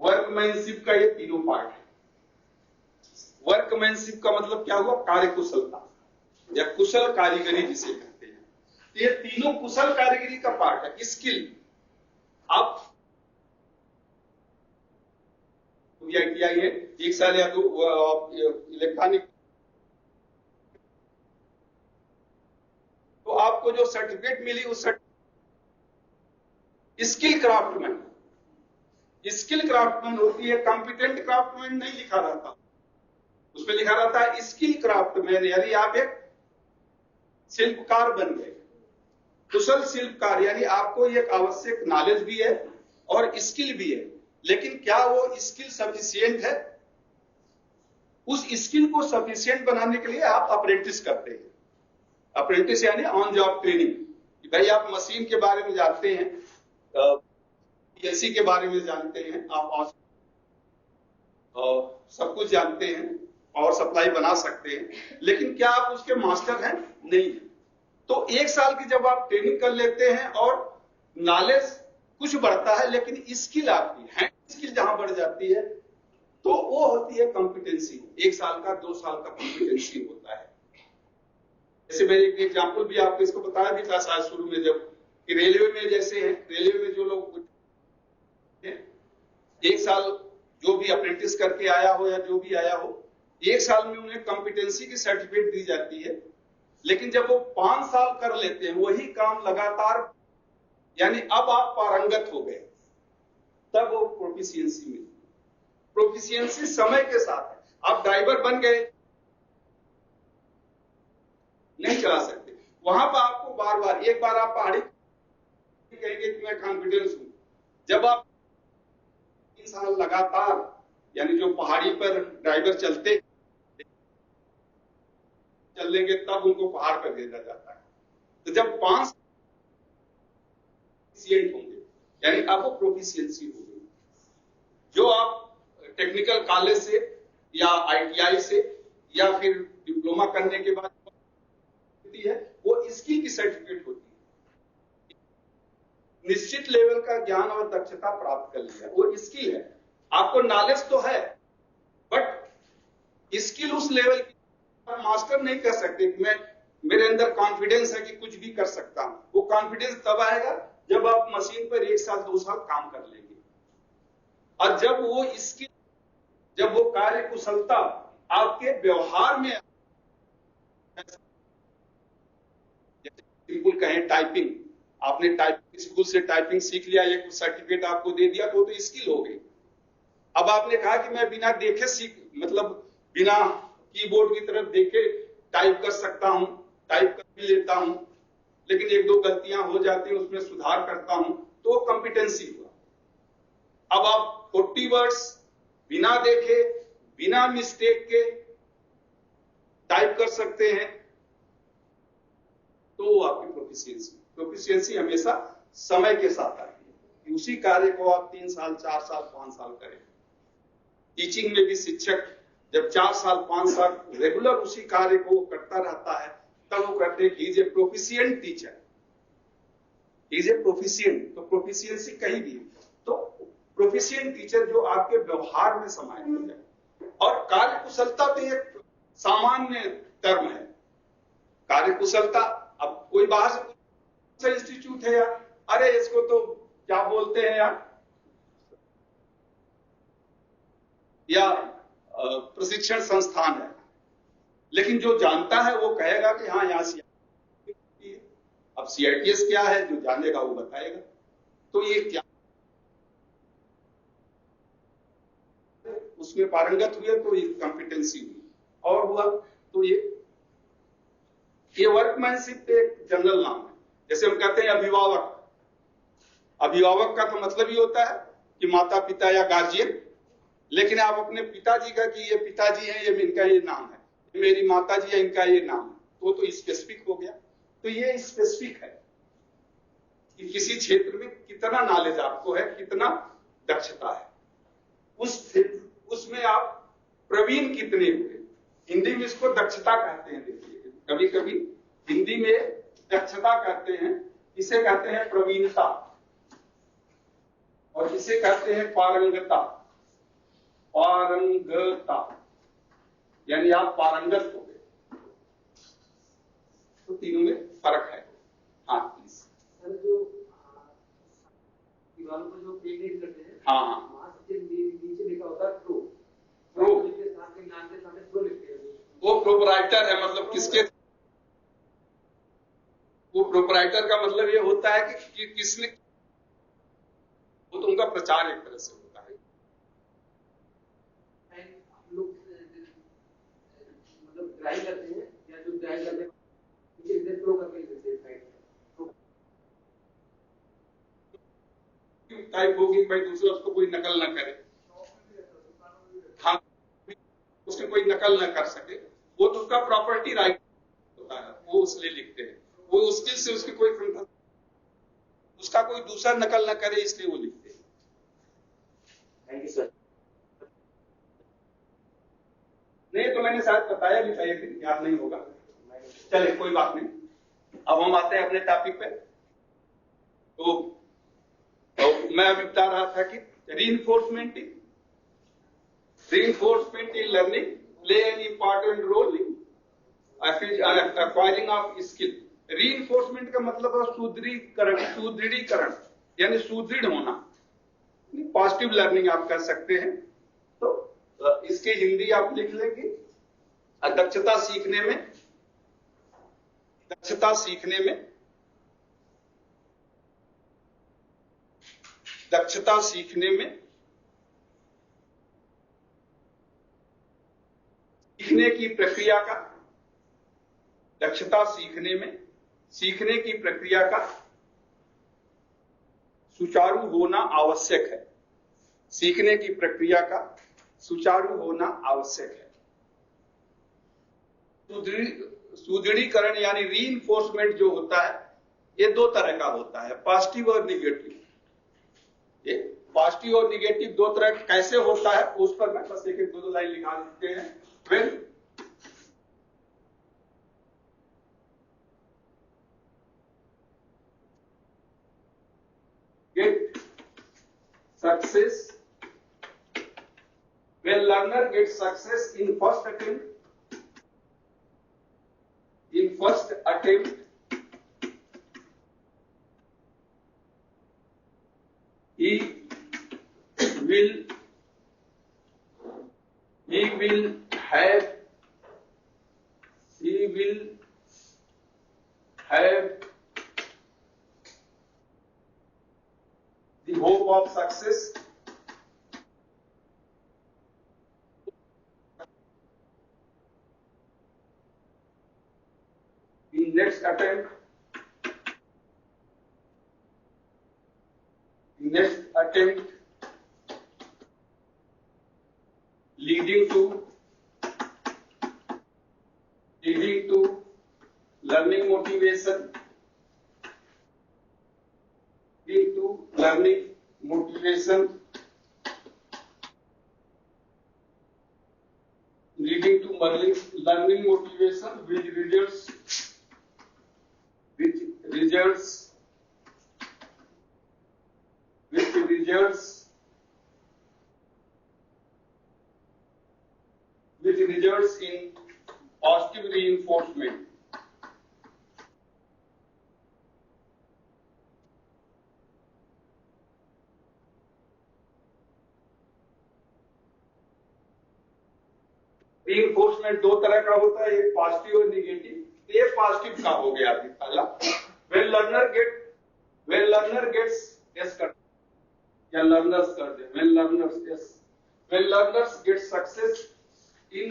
वर्कमैनशिप का ये तीनों पार्ट है। वर्कमैनशिप का मतलब क्या हुआ? कार्यकुशलता या कुशल कारीगरी जिसे कहते हैं। तो ये तीनों कुशल कारीगरी का पार्ट है। स्किल, आप आईटीआई है 1 साल या 2 इलेक्ट्रॉनिक, तो आपको जो सर्टिफिकेट मिली उस स्किल क्राफ्टमैन, स्किल क्राफ्टमैन होती है, कॉम्पिटेंट क्राफ्टमैन नहीं लिखा रहता, उसमें लिखा रहता है स्किल क्राफ्टमैन, यानी आप एक शिल्पकार बन गए, कुशल शिल्पकार, यानी आपको एक आवश्यक नॉलेज भी है और स्किल भी है, लेकिन क्या वो स्किल सफिशिएंट है? उस स्किल को सफिशिएंट बनाने के लिए आप अप्रेंटिस करते हैं। अप्रेंटिस यानी ऑन जॉब ट्रेनिंग। भाई आप मशीन के बारे में जानते हैं, पीएलसी के बारे में जानते हैं, आप सब कुछ जानते हैं और सप्लाई बना सकते हैं, लेकिन क्या आप उसके मास्टर हैं? नहीं। तो 1 साल की जब आप ट्रेनिंग कर लेते हैं और नॉलेज कुछ बढ़ता है, लेकिन स्किल आपकी हैंड स्किल जहां बढ़ जाती है तो वो होती है कॉम्पिटेंसी। 1 साल का 2 साल का कॉम्पिटेंसी होता है। जैसे मैंने एक एग्जाम्पल भी आपको इसको बताया भी था शायद शुरू में, जब कि रेलवे में जैसे है, रेलवे में जो लोग 1 साल जो भी अप्रेंटिस करके आया हो या जो भी आया हो, 1 साल में उन्हें कॉम्पिटेंसी की सर्टिफिकेट दी जाती है, लेकिन जब वो 5 साल कर लेते हैं वही काम लगातार, यानी अब आप पारंगत हो गए, तब वो प्रोफिशिएंसी मिलती है। प्रोफिशिएंसी समय के साथ है। आप ड्राइवर बन गए, नहीं चला सकते, वहां पर आपको बार बार, एक बार आप पहाड़ी कहेंगे कि मैं कॉन्फिडेंस हूं, जब आप 3 साल लगातार, यानी जो पहाड़ी पर ड्राइवर चलेंगे तब उनको पहाड़ पर भेजा जाता है। तो जब 5 होंगे, यानी अब वो प्रोफिशिएंसी हो गई। जो आप टेक्निकल कॉलेज से या आईटीआई से या फिर डिप्लोमा करने के बाद है, वो स्किल की सर्टिफिकेट होती है। निश्चित लेवल का ज्ञान और दक्षता प्राप्त कर लिया, वो स्किल है। आपको नॉलेज तो है, बट स्किल उस लेवल की मास्टर नहीं कर सकते कि मैं, मेरे अंदर कॉन्फिडेंस है कि कुछ भी कर सकता हूं। वो कॉन्फिडेंस तब आएगा जब आप मशीन पर 1 साल 2 साल काम कर लेंगे, और जब वो स्किल, जब वो कार्य कुशलता आपके व्यवहार में, बिल्कुल कहें टाइपिंग, आपने टाइपिंग स्कूल से टाइपिंग सीख लिया, एक सर्टिफिकेट आपको दे दिया तो स्किल हो गई। अब आपने कहा कि मैं बिना देखे मतलब बिना कीबोर्ड की तरफ देखे टाइप कर सकता हूं, टाइप कर भी लेता हूं, लेकिन 1-2 गलतियां हो जाती हैं, उसमें सुधार करता हूं, तो वो कॉम्पिटेंसी हुआ। अब आप 40 वर्ड्स बिना देखे, बिना मिस्टेक के टाइप कर सकते हैं, तो आपकी प्रोफिशिएंसी हमेशा समय के साथ आती है कि उसी कार्य को आप 3 साल 4 साल 5 साल करें। टीचिंग में भी शिक्षक जब 4 साल 5 साल रेगुलर उसी कार्य को करता रहता है, तब वो कहते हैं कि is a proficient teacher, is a proficient. तो प्रोफिशिएंसी कहीं भी, तो प्रोफिशिएंट टीचर जो आपके व्यवहार में समाहित हो जाए। और कार्य कुशलता तो एक सामान्य टर्म है। कार्य कुशलता, अब कोई बाहर से इंस्टीट्यूट है यार, अरे इसको तो क्या बोलते हैं यार, या प्रशिक्षण संस्थान है, लेकिन जो जानता है वो कहेगा कि हाँ यहां सीआईटीएस है। अब सीआईटीएस क्या है, जो जानेगा वो बताएगा। तो ये क्या, उसमें पारंगत हुए तो ये कॉम्पिटेंसी हुई, और हुआ तो ये वर्कमैनशिप एक जनरल नाम है। जैसे हम कहते हैं अभिभावक, अभिभावक का तो मतलब ही होता है कि माता पिता या गार्जियन, लेकिन आप अपने पिताजी का कि ये पिताजी है, ये इनका ये नाम है, मेरी माता जी है, इनका ये नाम है, तो स्पेसिफिक हो गया। तो ये स्पेसिफिक है। कि किसी क्षेत्र में कितना नॉलेज आपको है, कितना दक्षता है, उसमें आप प्रवीण कितने हुए। हिंदी में इसको दक्षता कहते हैं। देखिए कभी कभी हिंदी में दक्षता कहते हैं, इसे कहते हैं प्रवीणता, और इसे कहते हैं पारंगता। पारंगता यानी आप पारंगत हो गए। तो तीनों में फर्क है। हाँ प्लीज। सर जो दीवारों पर जो पेंट करते हैं, हाँ वहां सबसे नीचे लिखा होता है प्रो। प्रो के साथ में नाम के सामने प्रो लिखते हैं। वो प्रोपराइटर है, मतलब किसके, वो प्रोपराइटर का मतलब ये होता है कि किसने, वो तो उनका प्रचार एक तरह से होता है। हम लोग मतलब ड्राइव करते हैं या जो ड्राइव करते हैं नीचे प्रो करके लिखते हैं साइड में। टाइप होगी भाई, दूसरा उसको कोई नकल ना करे। हाँ, उससे कोई नकल ना कर सके, वो तो उसका प्रॉपर्टी राइट होता है, वो उसलिए लिखते हैं। वो उसके से उसकी कोई उसका कोई दूसरा नकल ना करे, इसलिए वो लिखते हैं। Thank you sir. नहीं तो मैंने शायद बताया भी था एक दिन, याद नहीं होगा। चले कोई बात नहीं, अब हम आते हैं अपने टॉपिक पे। तो मैं अभी बता रहा था कि reinforcement in learning play an important role in acquiring of skill। Reinforcement का मतलब है सुदृढ़ीकरण यानी सुदृढ़ होना, पॉजिटिव लर्निंग आप कर सकते हैं। तो इसकी हिंदी आप लिख लेंगे, दक्षता सीखने में सीखने की प्रक्रिया का, दक्षता सीखने की प्रक्रिया का सुचारू होना आवश्यक है। सीखने की प्रक्रिया का सुचारू होना आवश्यक है। सुदृढ़ीकरण यानी रीइंफोर्समेंट जो होता है, ये दो तरह का होता है, पॉजिटिव और निगेटिव। ये पॉजिटिव और निगेटिव दो तरह कैसे होता है, उस पर मैं बस एक दो लाइन लिखा देते हैं। When learner gets success in first attempt, he will have the hope of success in next attempt, leading to learning motivation, learning motivation, leading to learning motivation, which results in positive reinforcement. Reinforcement दो तरह का होता है, एक positive और negative. ये positive का हो गया अभी पहला। When learner gets yes कर या learners कर दे, when learners get success in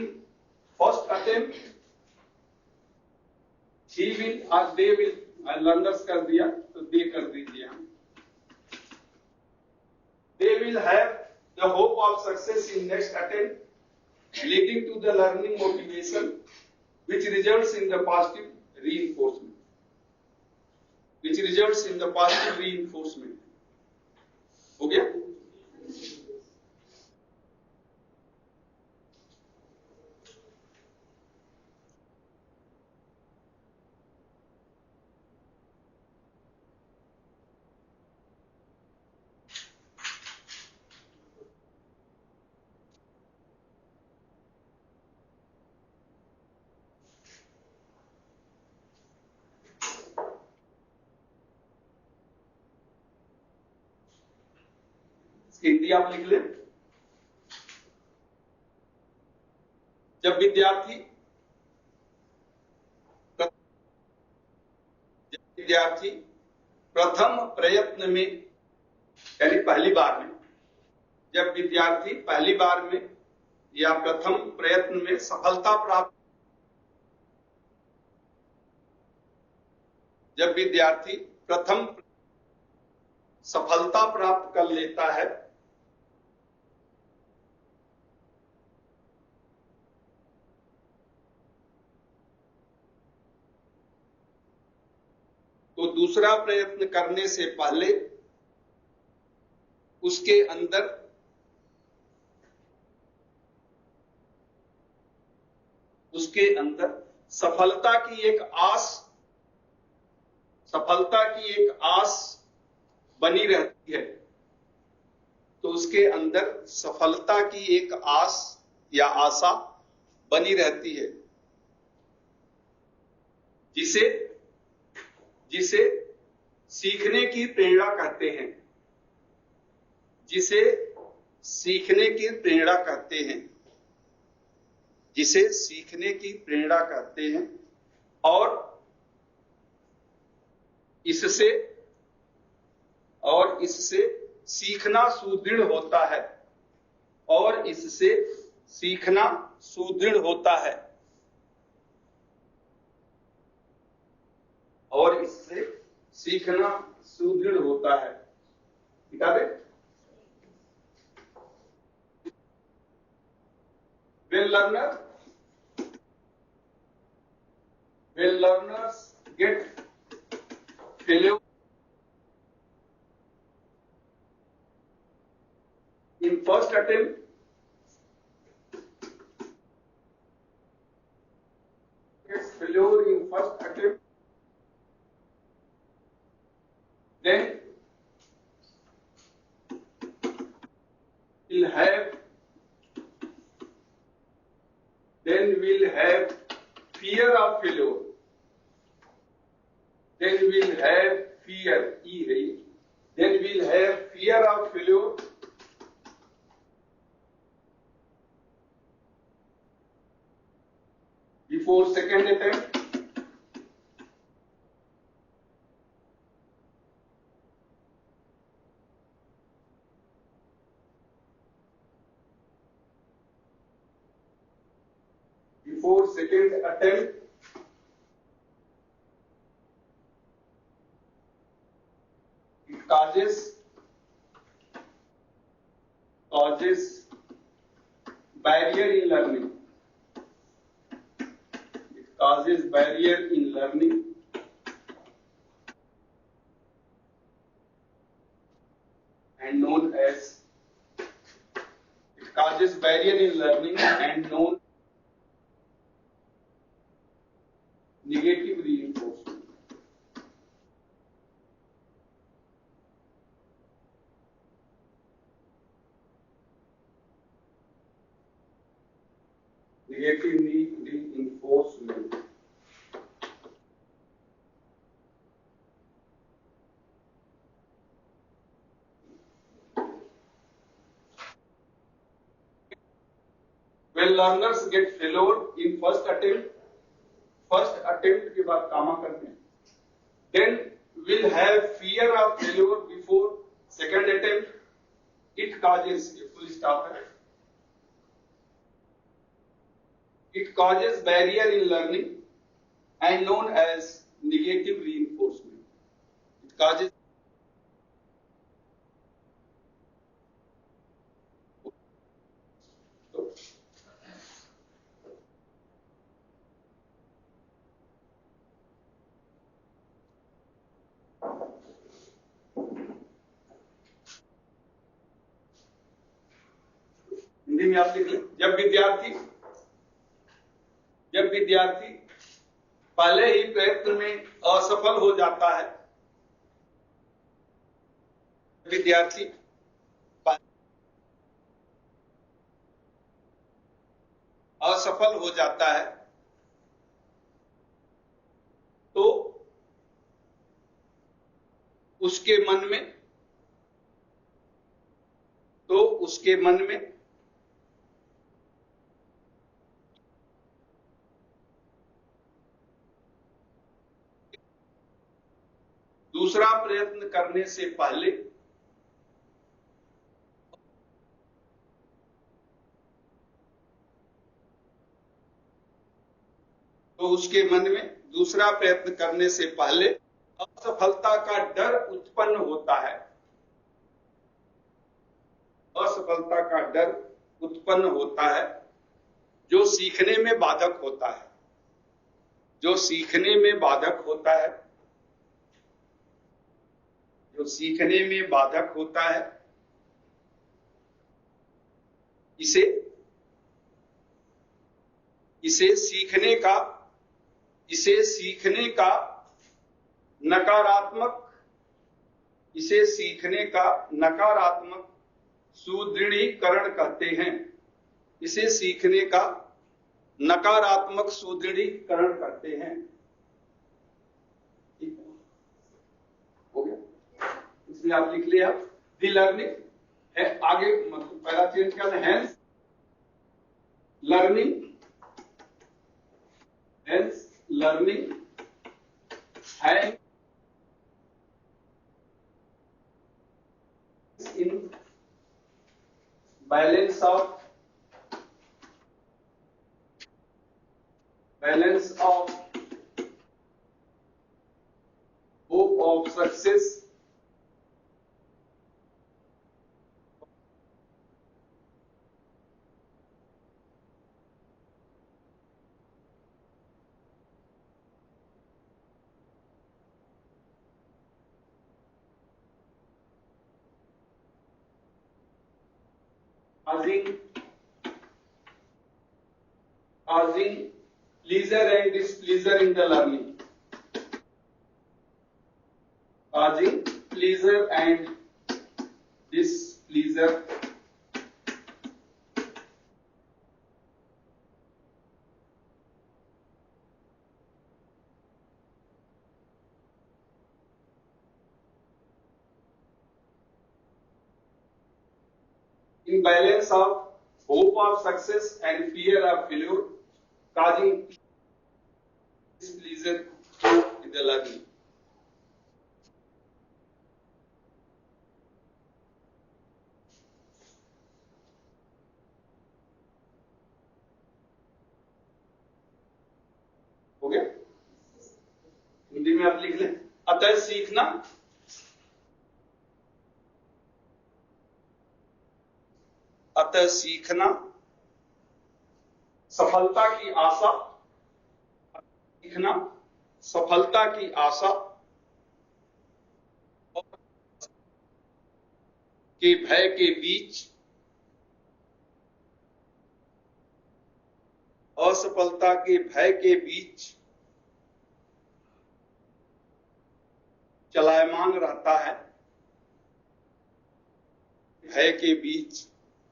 first attempt, he will or they will, learners कर दिया तो they कर दीजिए हम, they will have the hope of success in next attempt, leading to the learning motivation, which results in the positive reinforcement. which results in the positive reinforcement. हो गया? हिंदी आप लिख लें। जब विद्यार्थी प्रथम प्रयत्न में यानी पहली बार में, जब विद्यार्थी पहली बार में या प्रथम प्रयत्न में जब विद्यार्थी प्रथम सफलता प्राप्त कर लेता है तो दूसरा प्रयत्न करने से पहले उसके अंदर सफलता की एक आस बनी रहती है। तो उसके अंदर सफलता की एक आस या आशा बनी रहती है, जिसे सीखने की प्रेरणा कहते हैं, जिसे सीखने की प्रेरणा कहते हैं और इससे सीखना सुदृढ़ होता है दिखा दे। When learners get failure in first attempt, then we'll have fear of failure. Then we'll have fear of failure before second attempt. Before second attempt, it causes barrier in learning. And known as negative reinforcement. Negative reinforcement. When learners get failure in first attempt के बाद कामा करते हैं, then will have fear of failure before second attempt. It causes a full stop है. It causes barrier in learning and known as negative reinforcement. It causes में आप लिख लें, जब विद्यार्थी पहले ही प्रयत्न में असफल हो जाता है, विद्यार्थी असफल हो जाता है तो उसके मन में दूसरा प्रयत्न करने से पहले असफलता का डर उत्पन्न होता है। असफलता का डर उत्पन्न होता है जो सीखने में बाधक होता है, जो सीखने में बाधक होता है, जो सीखने में बाधक होता है। इसे सीखने का नकारात्मक सुदृढ़ीकरण कहते हैं। इसे सीखने का नकारात्मक सुदृढ़ीकरण करते हैं। हो गया, इसलिए आप लिख लिया दी लर्निंग है, आगे मतलब पहला चेंज करना है, लर्निंग है in balance of hope of success causing pleasure and displeasure in the learning, causing pleasure and displeasure imbalance of hope of success and fear of failure, causing displeasure in the learning. हो गया, हिंदी में आप लिख लें, अतः सीखना सफलता की आशा के भय के बीच, असफलता के भय के बीच चलायमान रहता है, भय के बीच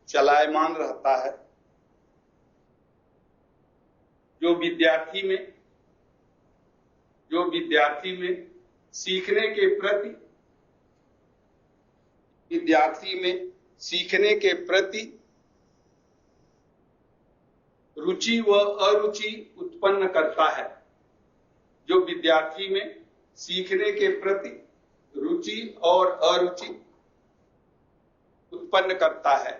चलायमान रहता है। जो विद्यार्थी में सीखने के प्रति रुचि व अरुचि उत्पन्न करता है, जो विद्यार्थी में सीखने के प्रति रुचि और अरुचि उत्पन्न करता है।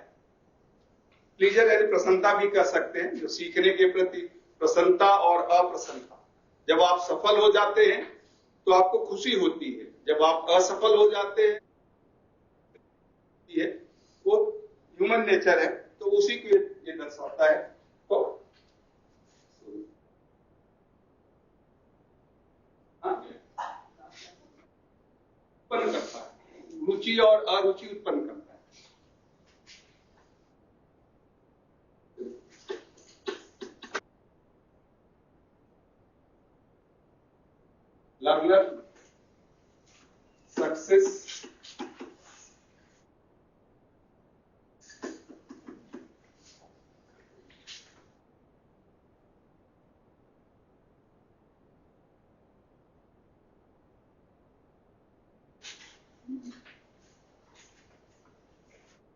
प्लीजर यानी प्रसन्नता भी कह सकते हैं, जो सीखने के प्रति प्रसन्नता और अप्रसन्नता। जब आप सफल हो जाते हैं तो आपको खुशी होती है, जब आप असफल हो जाते हैं वो ह्यूमन नेचर है, तो उसी को ये दर्शाता है। तो उत्पन्न करता है, रुचि और अरुचि उत्पन्न करता है। learner success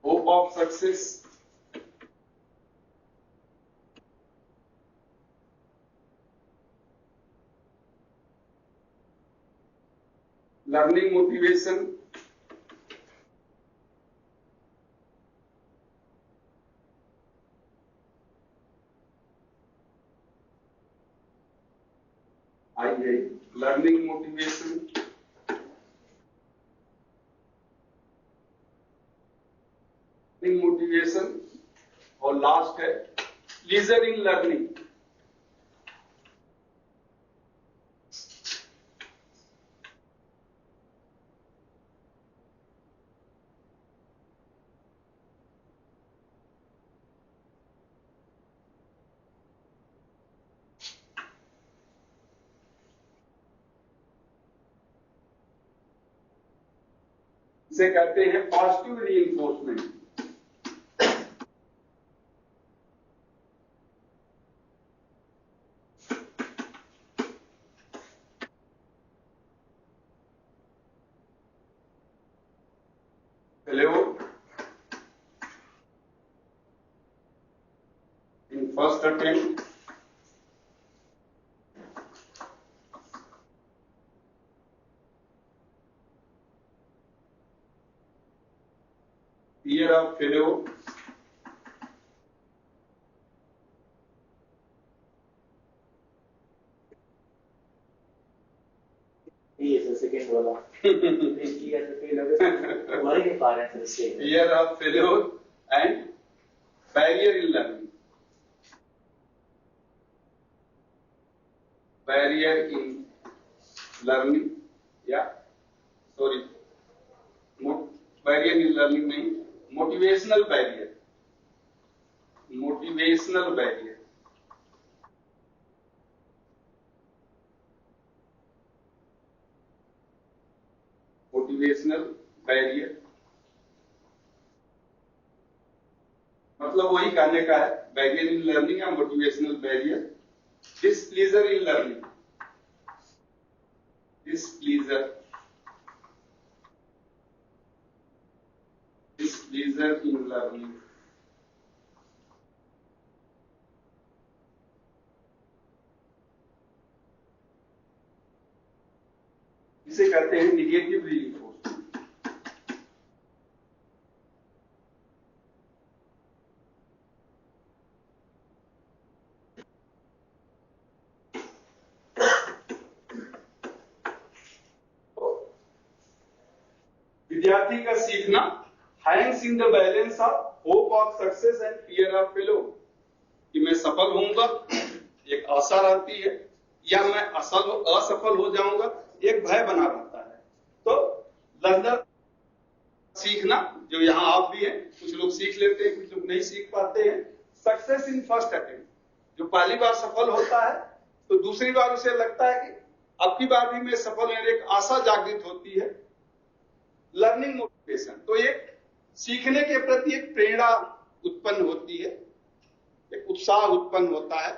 hope of success learning motivation learning motivation और लास्ट है लीजर इन लर्निंग। इसे कहते हैं positive reinforcement. Hello. In first attempt, fear of failure, ये सर सेकंड वाला इसलिए ऐसे फेल हो गए वही नहीं पा रहे हैं इससे fear of failure and barrier in learning. Barrier in learning, yeah, sorry, barrier in learning नहीं, motivational barrier, motivational barrier. Motivational barrier मतलब वही कहने का है, बैरियर इन लर्निंग या motivational barrier. Displeasure in learning, displeasure, displeasure in learning. इसे कहते हैं निगेटिव रीइंफोर्समेंट। विद्यार्थी का सीखना hangs in the balance of hope of success and fear of failure, कि मैं सफल होऊंगा एक आशा रहती है, या मैं असफल हो जाऊंगा एक भय बना रहता है। तो लर्नर सीखना, जो यहाँ आप भी हैं, कुछ लोग सीख लेते हैं, कुछ लोग नहीं सीख पाते हैं। सक्सेस इन फर्स्ट अटेम्प्ट, जो पहली बार सफल होता है तो दूसरी बार उसे लगता है कि अब की बार भी मैं सफल हूं, एक आशा जागृत होती है। लर्निंग मोटिवेशन, तो एक सीखने के प्रति एक प्रेरणा उत्पन्न होती है, एक उत्साह उत्पन्न होता है,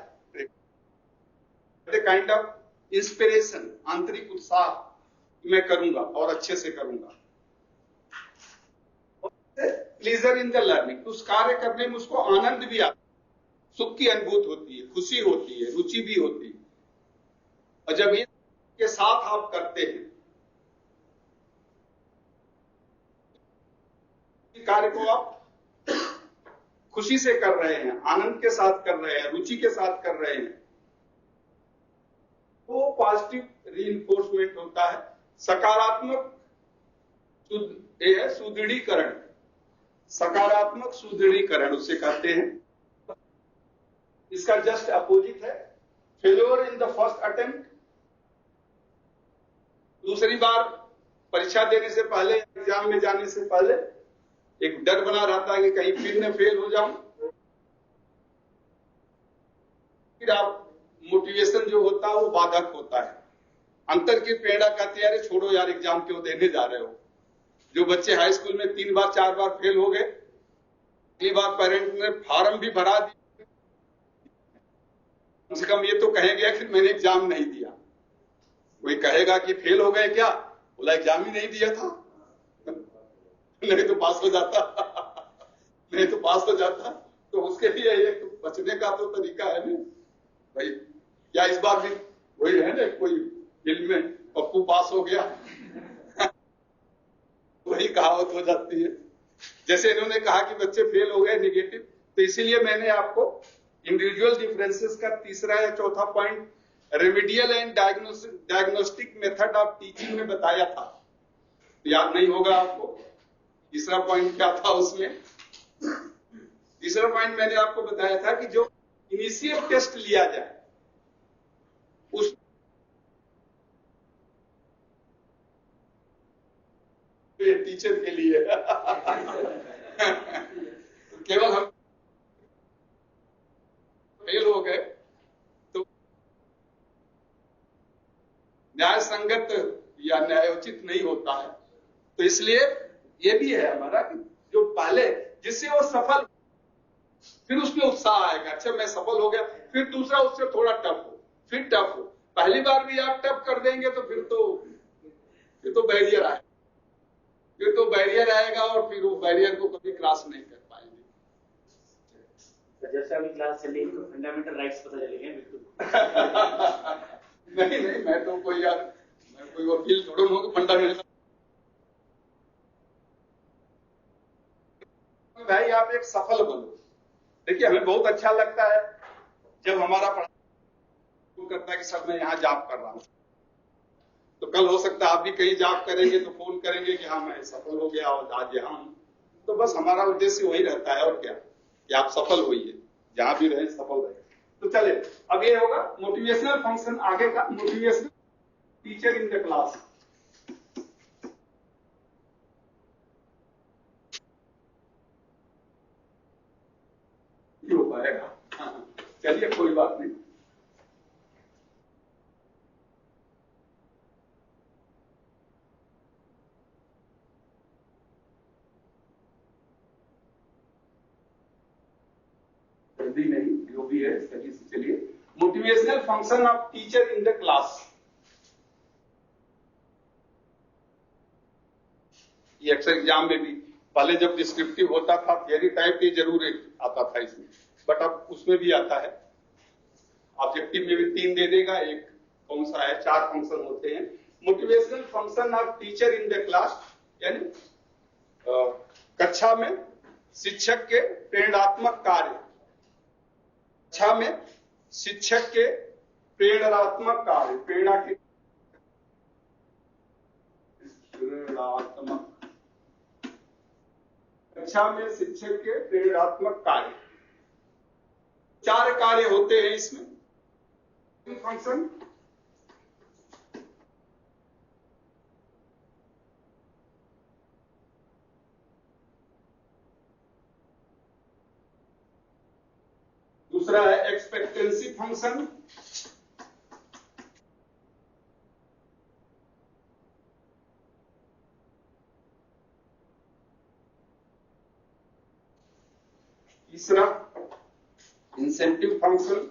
काइंड ऑफ इंस्पिरेशन, आंतरिक उत्साह, मैं करूंगा और अच्छे से करूंगा। प्लीजर इन द लर्निंग, उस कार्य करने में उसको आनंद भी आता है, सुख की अनुभूति होती है, खुशी होती है, रुचि भी होती है। और जब इसके साथ आप करते हैं कार्य को, आप खुशी से कर रहे हैं, आनंद के साथ कर रहे हैं, रुचि के साथ कर रहे हैं, तो पॉजिटिव रीइंफोर्समेंट होता है। सकारात्मक सुदृढ़ीकरण, सकारात्मक सुदृढ़ीकरण उसे कहते हैं। इसका जस्ट अपोजिट है failure in the first attempt. दूसरी बार परीक्षा देने से पहले, एग्जाम में जाने से पहले एक डर बना रहता है कि कहीं फिर न फेल हो जाऊं। फिर आप मोटिवेशन जो होता है वो बाधक होता है, अंतर की प्रेरणा कहती है अरे छोड़ो यार, एग्जाम क्यों देने जा रहे हो। जो बच्चे हाई स्कूल में 3 बार 4 बार फेल हो गए, अगली बार पेरेंट ने फॉर्म भी भरा दिया, कम से कम ये तो कहेंगे कि मैंने एग्जाम नहीं दिया। कोई कहेगा कि फेल हो गए क्या, बोला एग्जाम ही नहीं दिया था, नहीं तो पास हो जाता नहीं तो पास हो जाता। तो उसके लिए एक बचने का तो तरीका है ना भाई। क्या इस बार भी वही है ना, कोई फिल्म में पप्पू पास हो गया वही कहावत हो जाती है। जैसे इन्होंने कहा कि बच्चे फेल हो गए निगेटिव, तो इसीलिए मैंने आपको इंडिविजुअल डिफरेंसेस का तीसरा या चौथा point remedial and diagnostic method of teaching में बताया था। याद नहीं होगा आपको तीसरा पॉइंट क्या था उसमें। तीसरा पॉइंट मैंने आपको बताया था कि जो इनिशियल टेस्ट लिया जाए उस टीचर के लिए केवल हम फेल हो गए तो न्याय संगत या न्यायोचित नहीं होता है। तो इसलिए ये भी है हमारा कि जो पहले जिससे वो सफल, फिर उसमें उत्साह आएगा, अच्छा मैं सफल हो गया, फिर दूसरा उससे थोड़ा टफ हो, फिर टफ हो। पहली बार भी आप टफ कर देंगे तो फिर तो बैरियर आएगा, फिर तो बैरियर आएगा और फिर वो बैरियर को कभी क्रॉस नहीं कर पाएंगे। जैसे अभी क्लास चल रही है तो फंडामेंटल राइट्स पता चलेंगे बिल्कुल नहीं मैं तो कोई यार, मैं कोई वकील थोड़ा हूं कि फंडामेंटल। भाई आप एक सफल बनो। देखिए हमें बहुत अच्छा लगता है जब हमारा पढ़ाई करता है कि सर मैं यहाँ जॉब कर रहा हूँ, तो कल हो सकता है आप भी कहीं जॉब करेंगे तो फोन करेंगे कि हाँ मैं सफल हो गया और आज यहाँ हूँ। तो बस हमारा उद्देश्य वही रहता है और क्या, कि आप सफल होइए, जहां भी रहे सफल रहे। तो चले अब ये होगा मोटिवेशनल फंक्शन आगे का, motivational teacher in the class. हो पाएगा, चलिए कोई बात नहीं। जल्दी नहीं, जो भी है सही से चलिए। Motivational function of teacher in the class, ये अक्सर एग्जाम में भी पहले जब डिस्क्रिप्टिव होता था थियरी टाइप ही जरूर आता था इसमें, बट अब उसमें भी आता है। ऑब्जेक्टिव में भी 3 दे देगा, एक कौन सा है, 4 फंक्शन होते हैं। Motivational function of teacher in the class, यानी कक्षा में शिक्षक के प्रेरणात्मक कार्य, कक्षा में शिक्षक के प्रेरणात्मक कार्य, प्रेरणा के प्रेरणात्मक, कक्षा में शिक्षक के प्रेरणात्मक कार्य, 4 कार्य होते हैं इसमें। फंक्शन, दूसरा है एक्सपेक्टेंसी फंक्शन, तीसरा इंसेंटिव फंक्शन,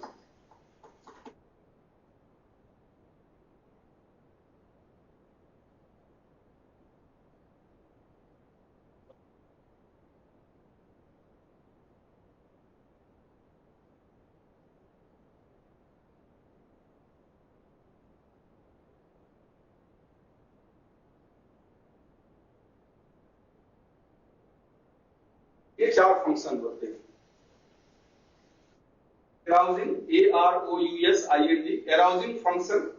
ये 4 फंक्शन होते हैं। arousing, AROUSING, arousing function,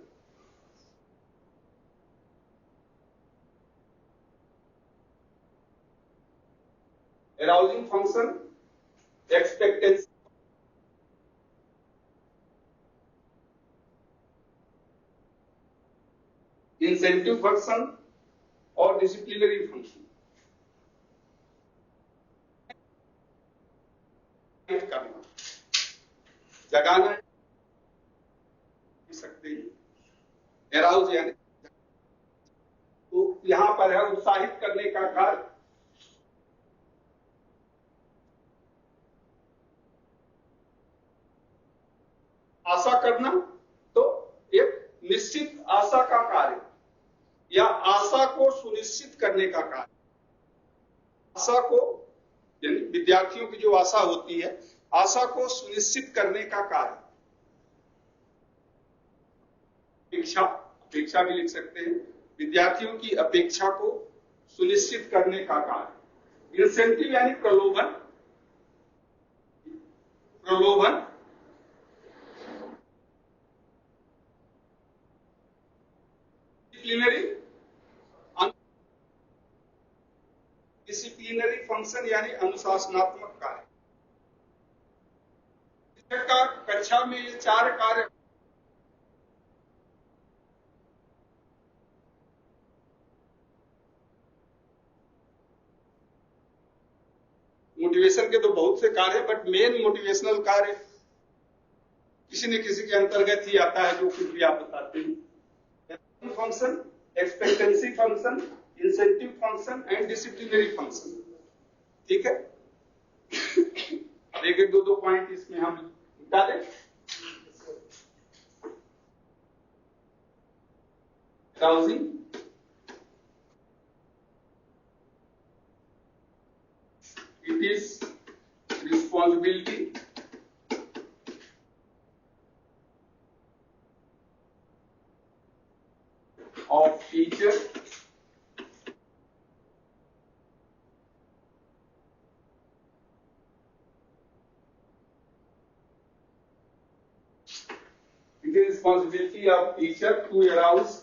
arousing function, expectancy, incentive function और disciplinary function। करना, जगाना सकते हैं, एराउज यानी, तो यहां पर है उत्साहित करने का कार्य। आशा करना तो एक निश्चित आशा का कार्य या आशा को सुनिश्चित करने का कार्य। आशा को यानी विद्यार्थियों की जो आशा होती है, आशा को सुनिश्चित करने का कार्य। अपेक्षा, अपेक्षा भी लिख सकते हैं, विद्यार्थियों की अपेक्षा को सुनिश्चित करने का कार्य। इंसेंटिव यानी प्रलोभन, प्रलोभन। डिसिप्लिनरी फंक्शन यानी अनुशासनात्मक कार्य। शिक्षक का कक्षा में ये 4 कार्य मोटिवेशन के तो बहुत से कार्य, बट मेन मोटिवेशनल कार्य किसी न किसी के अंतर्गत ही आता है, जो कुछ भी आप बताते हैं। Function, expectancy function, incentive function and disciplinary function. ठीक है, अब एक एक दो पॉइंट इसमें हम डालें। Rousing, it is responsibility of teacher to arouse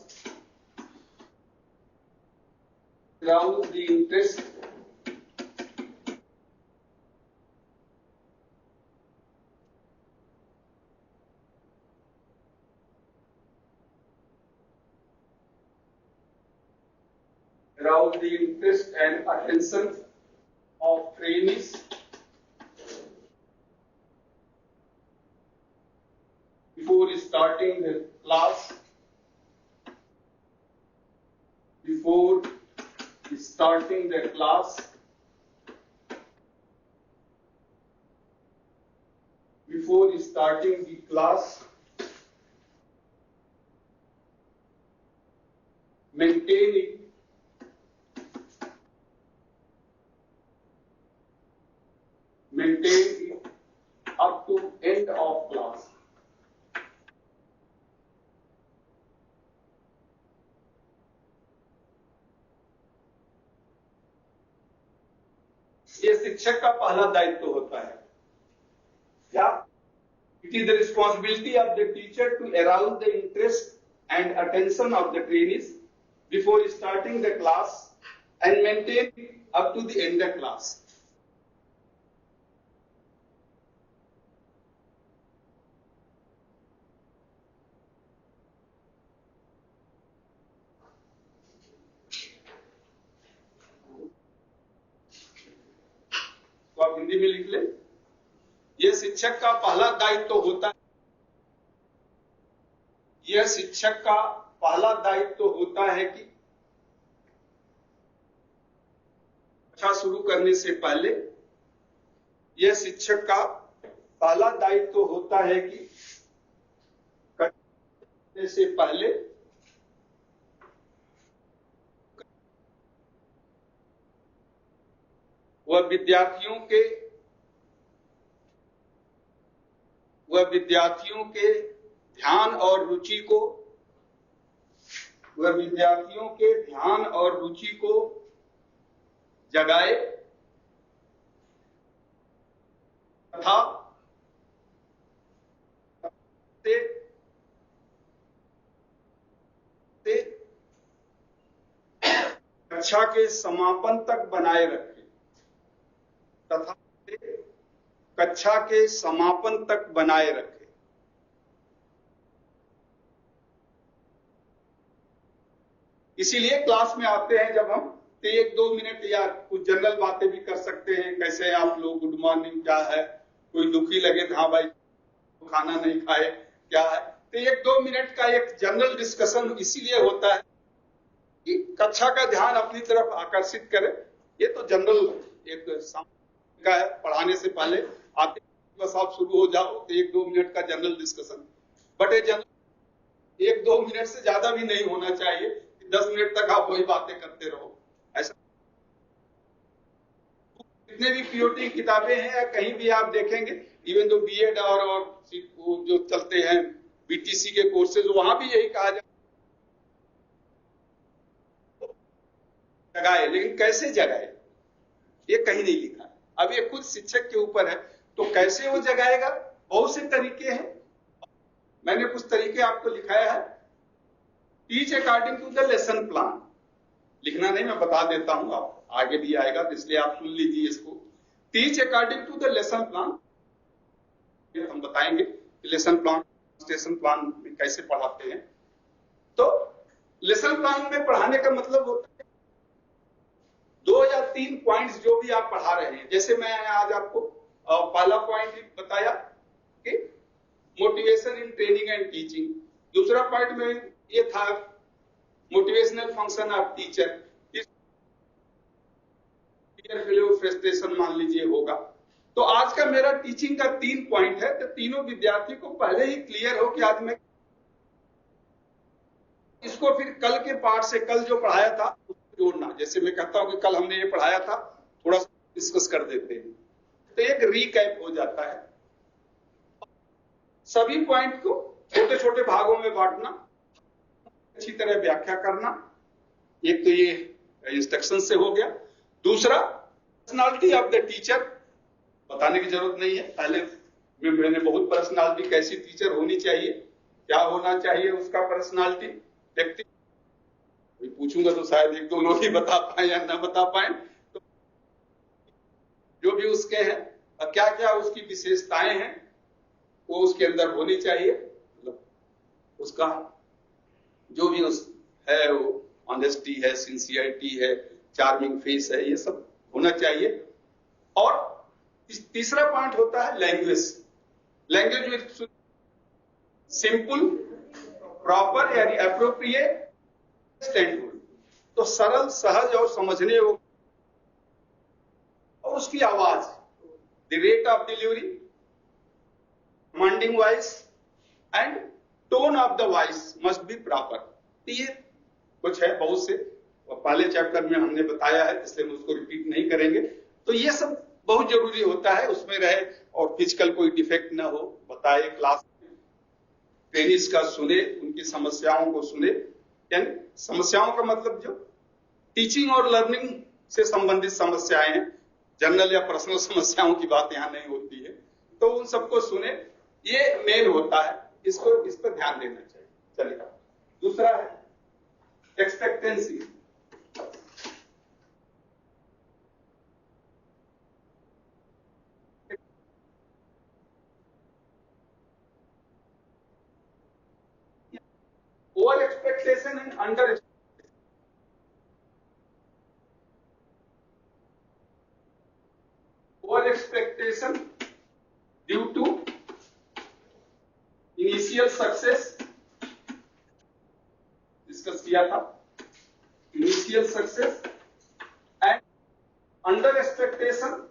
the interest and attention of trainees before starting the class, before starting the class, before starting the class, maintain it, up to end of class. ये शिक्षक का पहला दायित्व होता है। क्या? It is the responsibility of the teacher to arouse the interest and attention of the trainees before starting the class and maintain it up to the end of class. तो आप हिंदी में लिख लें, यह शिक्षक का पहला दायित्व होता है। यह शिक्षक का पहला दायित्व होता है कि कक्षा शुरू करने से पहले, यह शिक्षक का पहला दायित्व होता है कि कक्षा करने से पहले वह विद्यार्थियों के ध्यान और रुचि को जगाए तथा कक्षा के समापन तक बनाए रखे, कक्षा के समापन तक बनाए रखे। इसीलिए क्लास में आते हैं जब हम, तो 1-2 मिनट या कुछ जनरल बातें भी कर सकते हैं। कैसे हैं आप लोग, गुड मॉर्निंग, क्या है, कोई दुखी लगे तो हाँ भाई खाना नहीं खाए, क्या है, तो 1-2 मिनट का एक जनरल डिस्कशन इसीलिए होता है कि कक्षा का ध्यान अपनी तरफ आकर्षित करे। ये तो जनरल एक का है, पढ़ाने से पहले आते बस आप शुरू हो जाओ तो 1-2 मिनट का जनरल डिस्कशन, बट ये जनरल 1-2 मिनट से ज्यादा भी नहीं होना चाहिए कि 10 मिनट तक आप वही बातें करते रहो। ऐसा जितने भी पीओटी किताबें हैं या कहीं भी आप देखेंगे, इवन तो बीएड और जो चलते हैं बीटीसी के कोर्सेज, वहां भी यही कहा जाए जगाए, लेकिन कैसे जगाए ये कहीं नहीं लिखा है। अब ये खुद शिक्षक के ऊपर है, तो कैसे वो जगाएगा, बहुत से तरीके हैं। मैंने कुछ तरीके आपको लिखाया है। Teach according to the lesson plan, लिखना नहीं, मैं बता देता हूं, आप आगे भी आएगा तो इसलिए आप सुन लीजिए इसको। Teach according to the lesson plan, हम बताएंगे कि लेसन प्लान स्टेशन प्लान में कैसे पढ़ाते हैं। तो लेसन प्लान में पढ़ाने का मतलब होता है 2 या 3 पॉइंट्स जो भी आप पढ़ा रहे हैं। जैसे मैं आज आपको पहला पॉइंट बताया कि motivation in training and teaching, दूसरा पॉइंट में ये था motivational function of teacher, frustration मान लीजिए होगा। तो आज का मेरा टीचिंग का 3 पॉइंट है, तो तीनों विद्यार्थी को पहले ही क्लियर हो कि आज मैं इसको फिर कल के पार्ट से, कल जो पढ़ाया था उसको जोड़ना। जैसे मैं कहता हूं कि कल हमने ये पढ़ाया था, थोड़ा सा डिस्कस कर देते हैं, तो एक रिकैप हो जाता है। सभी पॉइंट को छोटे छोटे भागों में बांटना, अच्छी तरह व्याख्या करना। एक तो ये इंस्ट्रक्शन से हो गया। दूसरा, पर्सनालिटी ऑफ द टीचर, बताने की जरूरत नहीं है, पहले मैंने बहुत पर्सनालिटी, कैसी टीचर होनी चाहिए, क्या होना चाहिए उसका पर्सनालिटी, व्यक्ति पूछूंगा तो शायद 1-2 लोग ही बता पाए या ना बता पाए। तो जो भी उसके हैं और क्या क्या उसकी विशेषताएं हैं वो उसके अंदर होनी चाहिए। मतलब उसका जो भी उस है, वो ऑनेस्टी है, सिंसियरिटी है, चार्मिंग फेस है, ये सब होना चाहिए। और तीसरा पॉइंट होता है language. Language with simple, proper यानी एप्रोप्रिएट, स्टैंडर्ड, तो सरल, सहज और समझने योग्य। और उसकी आवाज, the rate of delivery, commanding voice and tone of the voice must be proper. ये कुछ है, बहुत से पहले चैप्टर में हमने बताया है, इसलिए हम उसको रिपीट नहीं करेंगे। तो ये सब बहुत जरूरी होता है उसमें रहे, और फिजिकल कोई डिफेक्ट ना हो, बताए क्लास में, ट्रेनिस का सुने, उनकी समस्याओं को सुने। यानी समस्याओं का मतलब जो टीचिंग और लर्निंग से संबंधित समस्याएं हैं, जनरल या पर्सनल समस्याओं की बात यहां नहीं होती है, तो उन सबको सुने, ये मेन होता है। इसको, इस पर ध्यान देना चाहिए। चलिए, दूसरा है expectancy. Over expectation and under expectation. Over expectation due to initial success, discuss किया था, initial success, and under expectation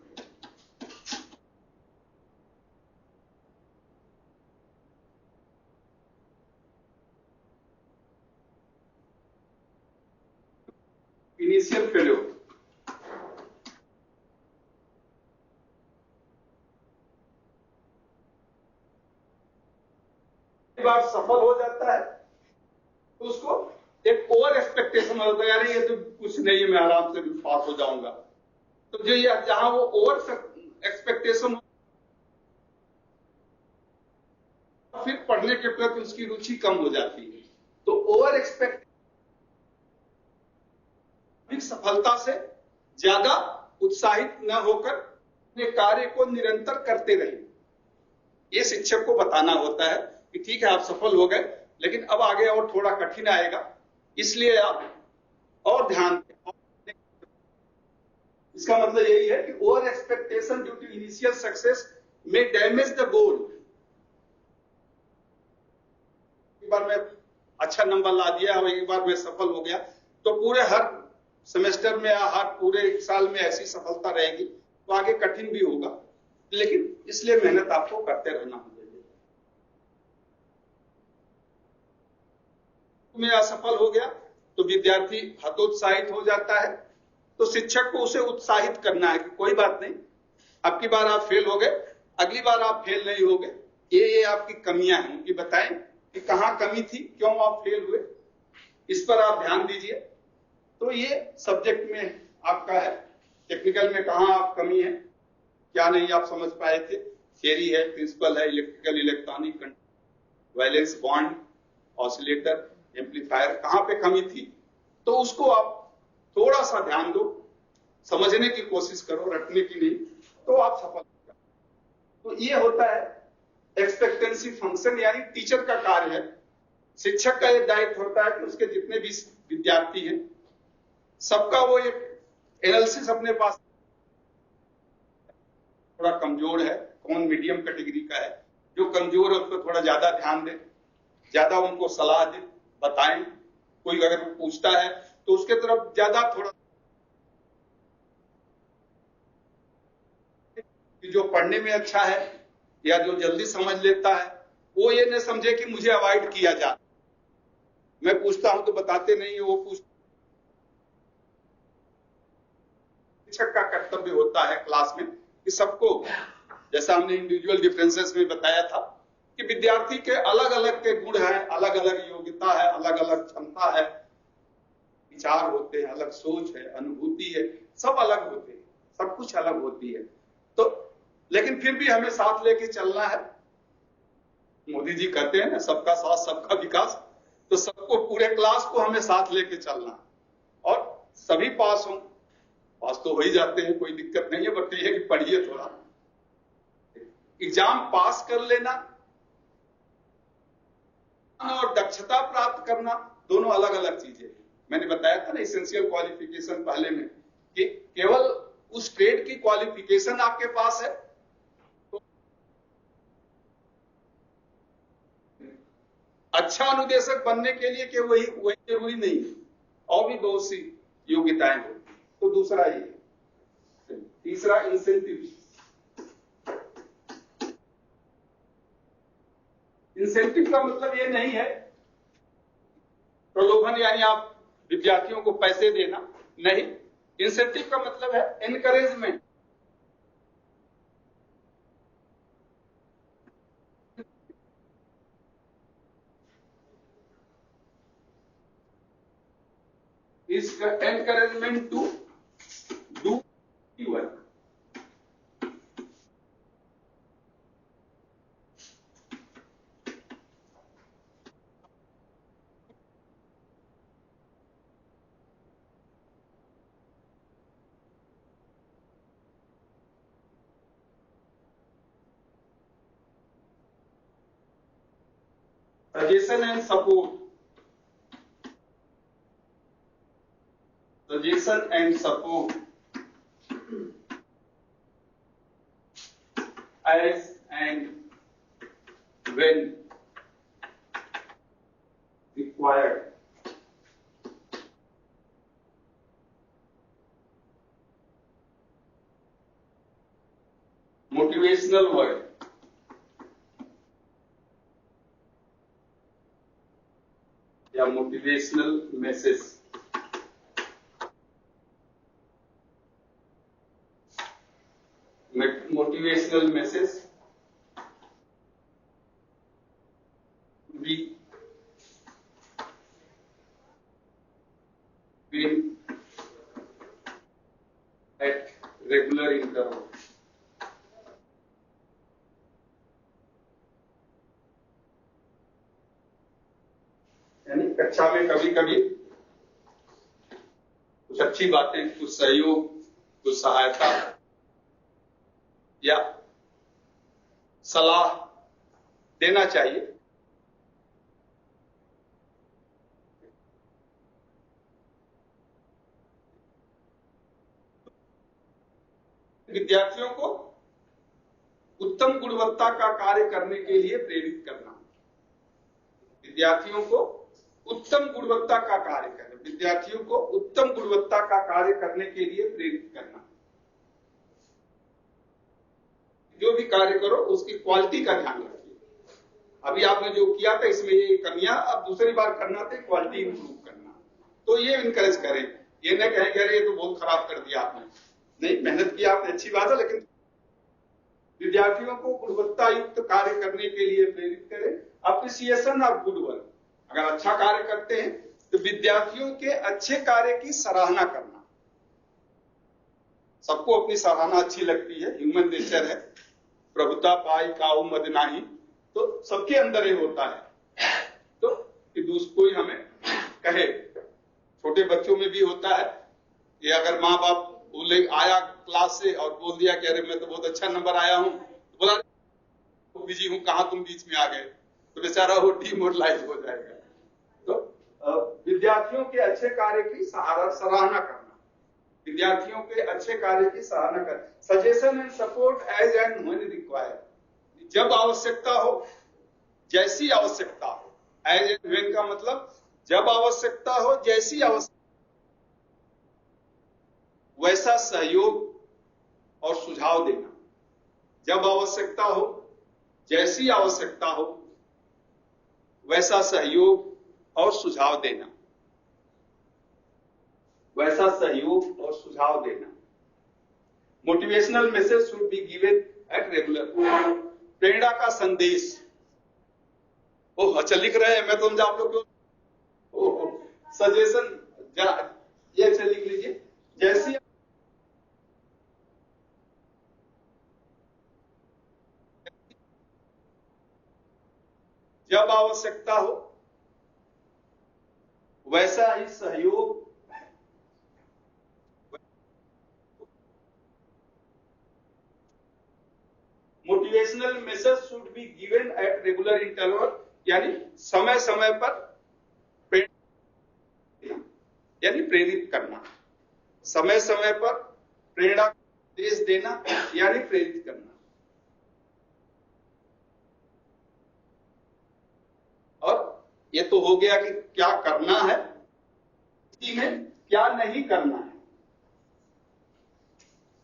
initial failure. बार सफल हो जाता है तो उसको एक ओवर एक्सपेक्टेशन होता है, यार ये तो कुछ नहीं है, मैं आराम से पास हो जाऊंगा। तो जो ये जहां वो ओवर एक्सपेक्टेशन, फिर पढ़ने के प्रति उसकी रुचि कम हो जाती है। तो ओवर एक्सपेक्ट सफलता से ज्यादा उत्साहित न होकर अपने कार्य को निरंतर करते रहे। ये शिक्षक को बताना होता है कि ठीक है आप सफल हो गए, लेकिन अब आगे और थोड़ा कठिन आएगा, इसलिए आप और ध्यान दें। इसका मतलब यही है कि over expectation due to initial success में डैमेज द गोल। बार मैं अच्छा नंबर ला दिया और एक बार मैं सफल हो गया, तो पूरे हर सेमेस्टर में या हर पूरे साल में ऐसी सफलता रहेगी तो आगे कठिन भी होगा। लेकिन इसलिए मेहनत आपको करते रहना होगा। में असफल हो गया तो विद्यार्थी हतोत्साहित हो जाता है, तो शिक्षक को उसे उत्साहित करना है कि कोई बात नहीं, अब की बार आप फेल हो गए, अगली बार आप फेल नहीं होगे, ये आपकी कमियां हैं, उनकी बताएं कि कहां कमी थी, क्यों आप फेल हुए, इस पर आप ध्यान दीजिए। तो ये सब्जेक्ट में आपका है, टेक्निकल में कहां आप कमी है, क्या नहीं आप समझ पाए थे, थियरी है, प्रिंसिपल है, electrical electronic, valence bond, oscillator, amplifier, कहां पे कमी थी, तो उसको आप थोड़ा सा ध्यान दो, समझने की कोशिश करो, रटने की नहीं, तो आप सफल हो जाओ। तो ये होता है एक्सपेक्टेंसी फंक्शन, यानी टीचर का कार्य है। शिक्षक का एक दायित्व होता है कि उसके जितने भी विद्यार्थी हैं सबका वो एक एनालिसिस अपने पास, थोड़ा कमजोर है, कौन मीडियम कैटेगरी का है, जो कमजोर है उस पर थोड़ा ज्यादा ध्यान दें, ज्यादा उनको सलाह दें, बताएं, कोई अगर पूछता है तो उसके तरफ ज्यादा थोड़ा, जो पढ़ने में अच्छा है या जो जल्दी समझ लेता है वो ये न समझे कि मुझे अवॉइड किया जा, मैं पूछता हूं तो बताते नहीं है, वो पूछ, शिक्षक का कर्तव्य होता है क्लास में कि सबको, जैसा हमने इंडिविजुअल डिफरेंसेस में बताया था कि विद्यार्थी के अलग अलग के गुण हैं, अलग अलग योग्यता है, अलग अलग क्षमता है, विचार होते हैं, अलग सोच है, अनुभूति है, सब अलग होते हैं, सब कुछ अलग होती है। तो लेकिन फिर भी हमें साथ लेके चलना है। मोदी जी कहते हैं ना, सबका साथ सबका विकास, तो सबको, पूरे क्लास को हमें साथ लेके चलना है और सभी पास हों। पास तो हो ही जाते हैं, कोई दिक्कत नहीं है, बट ये है कि पढ़िए थोड़ा। एग्जाम पास कर लेना और दक्षता प्राप्त करना दोनों अलग अलग चीजें हैं। मैंने बताया था ना एसेंशियल क्वालिफिकेशन पहले में, कि केवल उस ट्रेड की क्वालिफिकेशन आपके पास है तो अच्छा अनुदेशक बनने के लिए कि वही जरूरी नहीं है, और भी बहुत सी योग्यताएं हो। तो दूसरा ये, तीसरा इंसेंटिव। इंसेंटिव का मतलब ये नहीं है प्रलोभन, यानी आप विद्यार्थियों को पैसे देना, नहीं। इंसेंटिव का मतलब है encouragement. Is encouragement to do work. Suggestion and support. Suggestion and support as and when required. Motivational word. या motivational message. Motivational message be at regular interval। यानी कक्षा में कभी कभी कुछ अच्छी बातें, कुछ सहयोग, कुछ सहायता या सलाह देना चाहिए। विद्यार्थियों को उत्तम गुणवत्ता का कार्य करने के लिए प्रेरित करना। विद्यार्थियों को उत्तम गुणवत्ता का कार्य करें, विद्यार्थियों को उत्तम गुणवत्ता का कार्य करने के लिए प्रेरित करना। जो भी कार्य करो उसकी क्वालिटी का ध्यान रखिए। अभी आपने जो किया था इसमें ये कमियां, अब दूसरी बार करना तो क्वालिटी इंप्रूव करना। तो ये इनकरेज करें, ये न कहें अरे ये तो बहुत खराब कर दिया आपने। नहीं, मेहनत की आपने, अच्छी बात है, लेकिन विद्यार्थियों को गुणवत्ता युक्त कार्य करने के लिए प्रेरित करें। अप्रिसिएशन ऑफ गुड वर्क, अगर अच्छा कार्य करते हैं तो विद्यार्थियों के अच्छे कार्य की सराहना करना। सबको अपनी सराहना अच्छी लगती है, ह्यूमन नेचर है, प्रभुता पाई काऊ मद नाही, तो सबके अंदर ये होता है। तो कि कोई हमें कहे, छोटे बच्चों में भी होता है कि अगर माँ बाप बोले, आया क्लास से और बोल दिया कि अरे मैं तो बहुत अच्छा नंबर आया हूं, तो बोला बिजी हूं, कहां तुम बीच में आ गए, तो बेचारा वो डिमोरलाइज हो जाएगा। तो विद्यार्थियों के अच्छे कार्य की सराहना करना, विद्यार्थियों के अच्छे कार्य की सराहना करना। Suggestion and support as and when required, जब आवश्यकता हो, जैसी आवश्यकता हो। एज एंड व्हेन का मतलब जब आवश्यकता हो, जैसी आवश्यकता, वैसा सहयोग और सुझाव देना। जब आवश्यकता हो, जैसी आवश्यकता हो, वैसा सहयोग और सुझाव देना, वैसा सहयोग और सुझाव देना। Motivational message should be given at regular, प्रेरणा का संदेश। ओह अच्छा लिख रहे हैं, मैं तो समझा आप लोग क्यों। सजेशन ये अच्छा लिख लीजिए, जैसी जब आवश्यकता हो, वैसा ही सहयोग, motivational message should be given at regular interval, यानी समय समय पर यानी प्रेरित करना, समय समय पर प्रेरणा संदेश देना यानी प्रेरित करना। और ये तो हो गया कि क्या करना है, इसी में क्या नहीं करना है।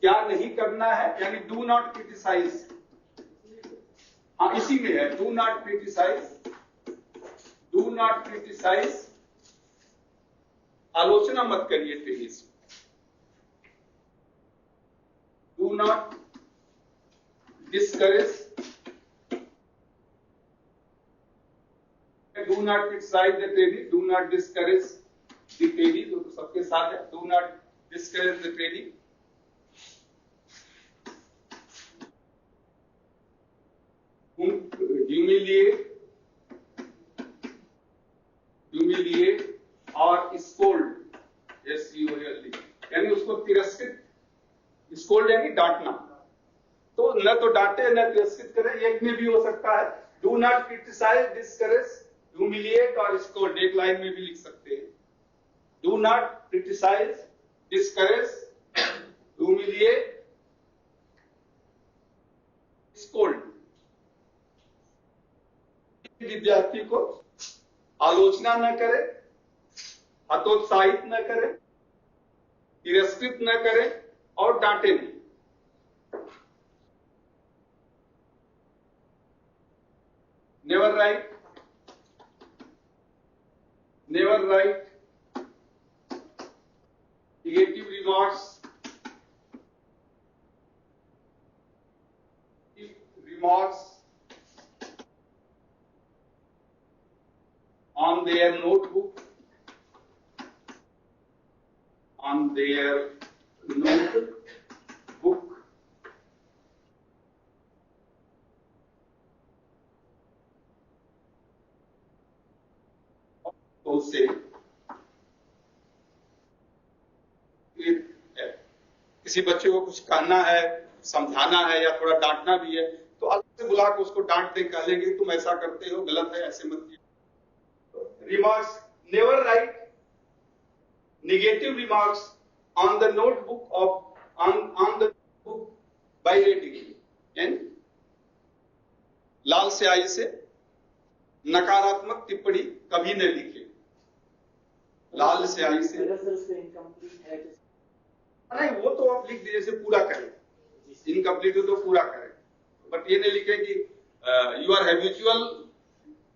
क्या नहीं करना है यानी डू नॉट क्रिटिसाइज, हाँ इसी में है, do not criticise, do not criticise, आलोचना मत करिए तेजी से। Do not discourage, do not criticise the trainee, do not discourage the trainee, तो सबके साथ है, do not discourage the trainee. Humiliate और स्कोल्ड, SCOLD, यानी उसको तिरस्कृत, स्कोल्ड यानी डांटना, तो न तो डांटे न तिरस्कृत करें, एक में भी हो सकता है। Do not criticise, discourage, humiliate और स्कोल्ड, एक लाइन में भी लिख सकते हैं। Do not criticise, discourage, humiliate, scold. विद्यार्थी को आलोचना न करे, हतोत्साहित न करे, तिरस्कृत न करे और डांटे नहीं। Never write, never write negative remarks, on their notebook, on their notebook, तो से किसी बच्चे को कुछ कहना है, समझाना है या थोड़ा डांटना भी है, तो अलग से बुला के उसको डांट दे, कह लेंगे तुम ऐसा करते हो, गलत है, ऐसे मत कीजिए। Remarks, never write negative remarks on the notebook of on the book by reading, यानी लाल स्याही से नकारात्मक टिप्पणी कभी न लिखे, लाल स्याही से। अगर सर उसका इनकम्प्लीट है तो नहीं, वो तो आप लिख दीजिए, पूरा करें, इनकम्प्लीट हो तो पूरा करें, बट ये नहीं लिखे कि you are habitual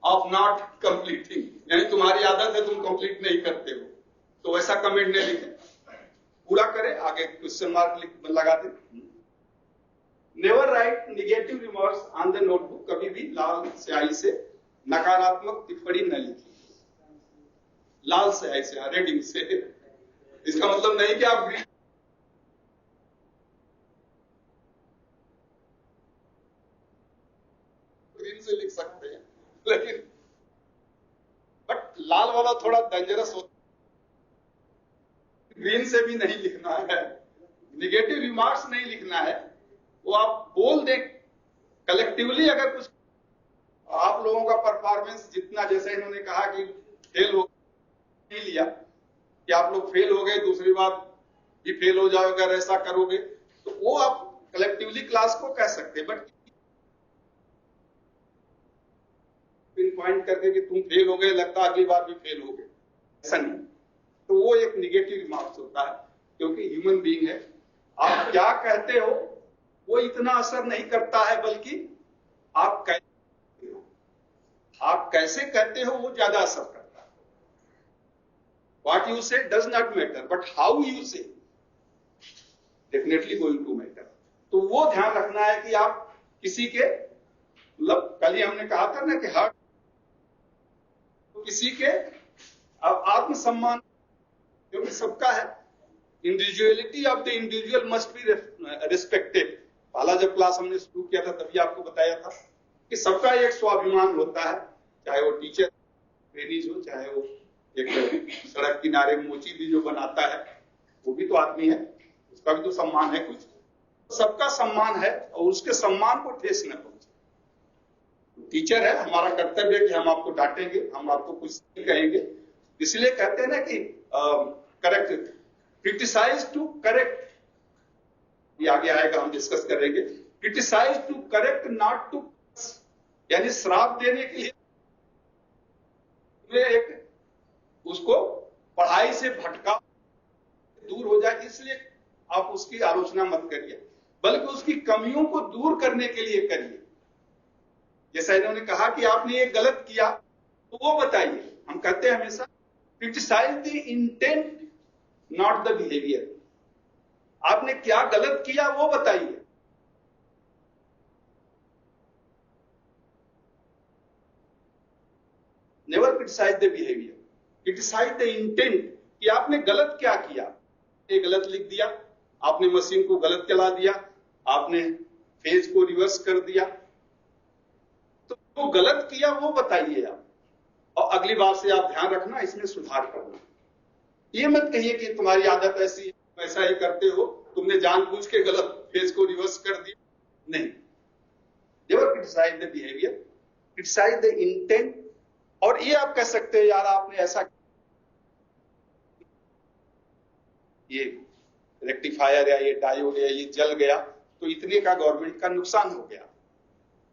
of not completing, यानी तुम्हारी आदत है तुम कंप्लीट नहीं करते हो, तो वैसा कमेंट नहीं लिखे, पूरा करें, आगे क्वेश्चन मार्क लगा दें। Never write negative remarks on the notebook, कभी भी लाल स्याही से नकारात्मक टिप्पणी न लिखी, लाल स्याही से, रेडिंग से। इसका मतलब नहीं कि आप ग्रीन से लिख सकते हैं, लेकिन बट लाल वाला थोड़ा डेंजरस होता है, ग्रीन से भी नहीं लिखना है, निगेटिव रिमार्क्स नहीं लिखना है, वो आप बोल दें कलेक्टिवली। अगर कुछ आप लोगों का परफॉर्मेंस जितना, जैसे इन्होंने कहा कि फेल हो नहीं लिया कि आप लोग फेल हो गए, दूसरी बार भी फेल हो जाओगे अगर ऐसा करोगे, तो वो आप कलेक्टिवली क्लास को कह सकते हैं, बट पिन पॉइंट करके कि तुम फेल हो गए, लगता है अगली बार भी फेल हो गए, ऐसा नहीं। तो वो एक निगेटिव रिमार्क्स होता है, क्योंकि ह्यूमन बीइंग है, आप क्या कहते हो वो इतना असर नहीं करता है, बल्कि आप कैसे कहते हो वो ज्यादा असर करता है। व्हाट यू से does not matter, but how you से डेफिनेटली गोइंग टू मैटर। तो वो ध्यान रखना है कि आप किसी के, मतलब कल ही हमने कहा था ना कि हर किसी के आत्मसम्मान, क्योंकि सबका है, individuality of the individual must be respected. पहला जब क्लास हमने शुरू किया था तभी आपको बताया था कि सबका एक स्वाभिमान होता है, चाहे वो टीचर ट्रेनीज हो, चाहे वो एक सड़क किनारे मोची भी जो बनाता है वो भी तो आदमी है, उसका भी तो सम्मान है, कुछ सबका सम्मान है, और उसके सम्मान को ठेस न पहुंचे। टीचर है, हमारा कर्तव्य है कि हम आपको डांटेंगे, हम आपको कुछ नहीं कहेंगे, इसलिए कहते हैं ना कि करेक्ट, क्रिटिसाइज टू करेक्ट, ये आगे आएगा, हम डिस्कस करेंगे। Criticise to correct, not to, यानी श्राप देने के लिए एक उसको पढ़ाई से भटका दूर हो जाए, इसलिए आप उसकी आलोचना मत करिए, बल्कि उसकी कमियों को दूर करने के लिए करिए। जैसा इन्होंने कहा कि आपने ये गलत किया, तो वो बताइए। हम कहते हैं हमेशा criticise the intent not the behaviour, आपने क्या गलत किया वो बताइए। Never criticise the behaviour, criticise the intent, कि आपने गलत क्या किया, ये गलत लिख दिया, आपने मशीन को गलत चला दिया, आपने फेज को रिवर्स कर दिया, तो वो गलत किया वो बताइए आप, और अगली बार से आप ध्यान रखना, इसमें सुधार करना। ये मत कहिए कि तुम्हारी आदत ऐसी, ऐसा ही करते हो, तुमने जानबूझ के गलत फेज को रिवर्स कर दिया, नहीं। Never criticise the behaviour, criticise the intent. और ये आप कह सकते हैं यार आपने ऐसा, ये रेक्टिफायर या ये डायोड या ये जल गया तो इतने का गवर्नमेंट का नुकसान हो गया,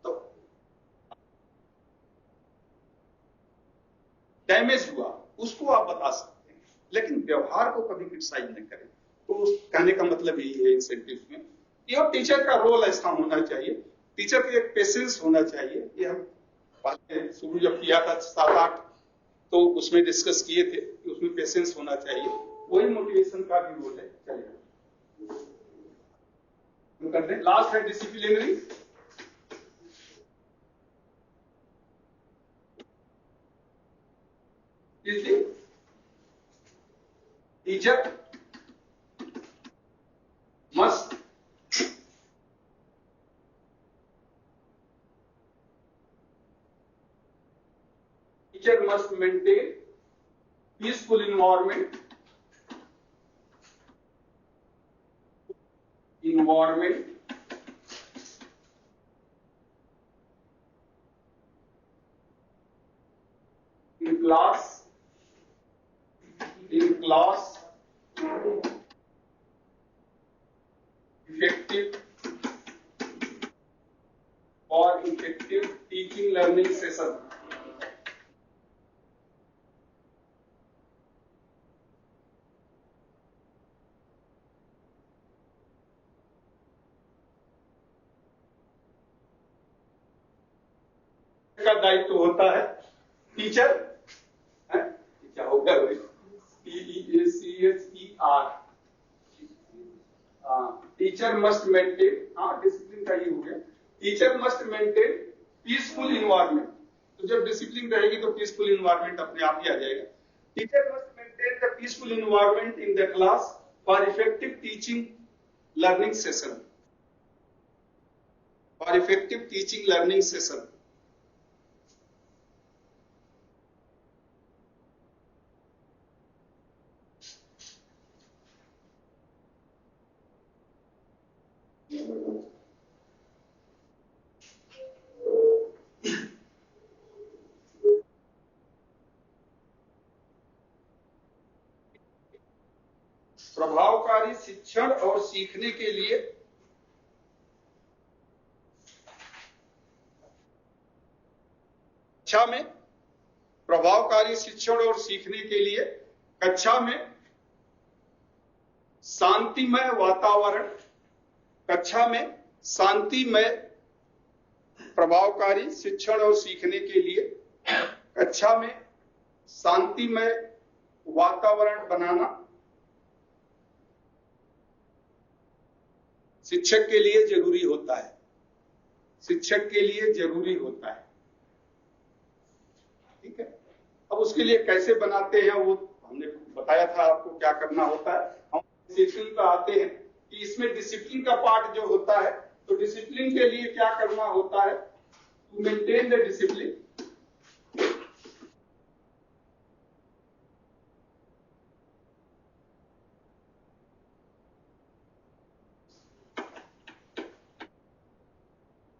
तो डैमेज हुआ, उसको आप बता सकते हैं, लेकिन व्यवहार को कभी क्रिटिसाइज नहीं करें। तो कहने का मतलब यही है इंसेंटिव में, ये टीचर का रोल ऐसा होना चाहिए, टीचर की एक पेशेंस होना चाहिए। ये हम पहले शुरू जब किया था 7-8, तो उसमें डिस्कस किए थे कि उसमें पेशेंस होना चाहिए, वही मोटिवेशन का भी रोल है। चलिए हम करते हैं, लास्ट है disciplinary. Teacher must maintain peaceful environment in class effective teaching learning session। का दायित्व होता है टीचर, क्या हो गया भाई, TEACHER, teacher must maintain, discipline का ही हो गया, teacher must maintain peaceful environment. तो जब डिसिप्लिन रहेगी तो पीसफुल इन्वायरमेंट अपने आप ही आ जाएगा। Teacher must maintain the peaceful environment in the class for effective teaching learning session, for effective teaching learning session. प्रभावकारी शिक्षण और सीखने के लिए कक्षा में, प्रभावकारी शिक्षण और सीखने के लिए कक्षा में शांतिमय वातावरण, कक्षा में शांतिमय, प्रभावकारी शिक्षण और सीखने के लिए कक्षा में शांतिमय वातावरण बनाना शिक्षक के लिए जरूरी होता है, शिक्षक के लिए जरूरी होता है। ठीक है, अब उसके लिए कैसे बनाते हैं वो हमने बताया था आपको क्या करना होता है। हम डिसिप्लिन पर आते हैं कि इसमें डिसिप्लिन का पार्ट जो होता है, तो डिसिप्लिन के लिए क्या करना होता है, to maintain the discipline,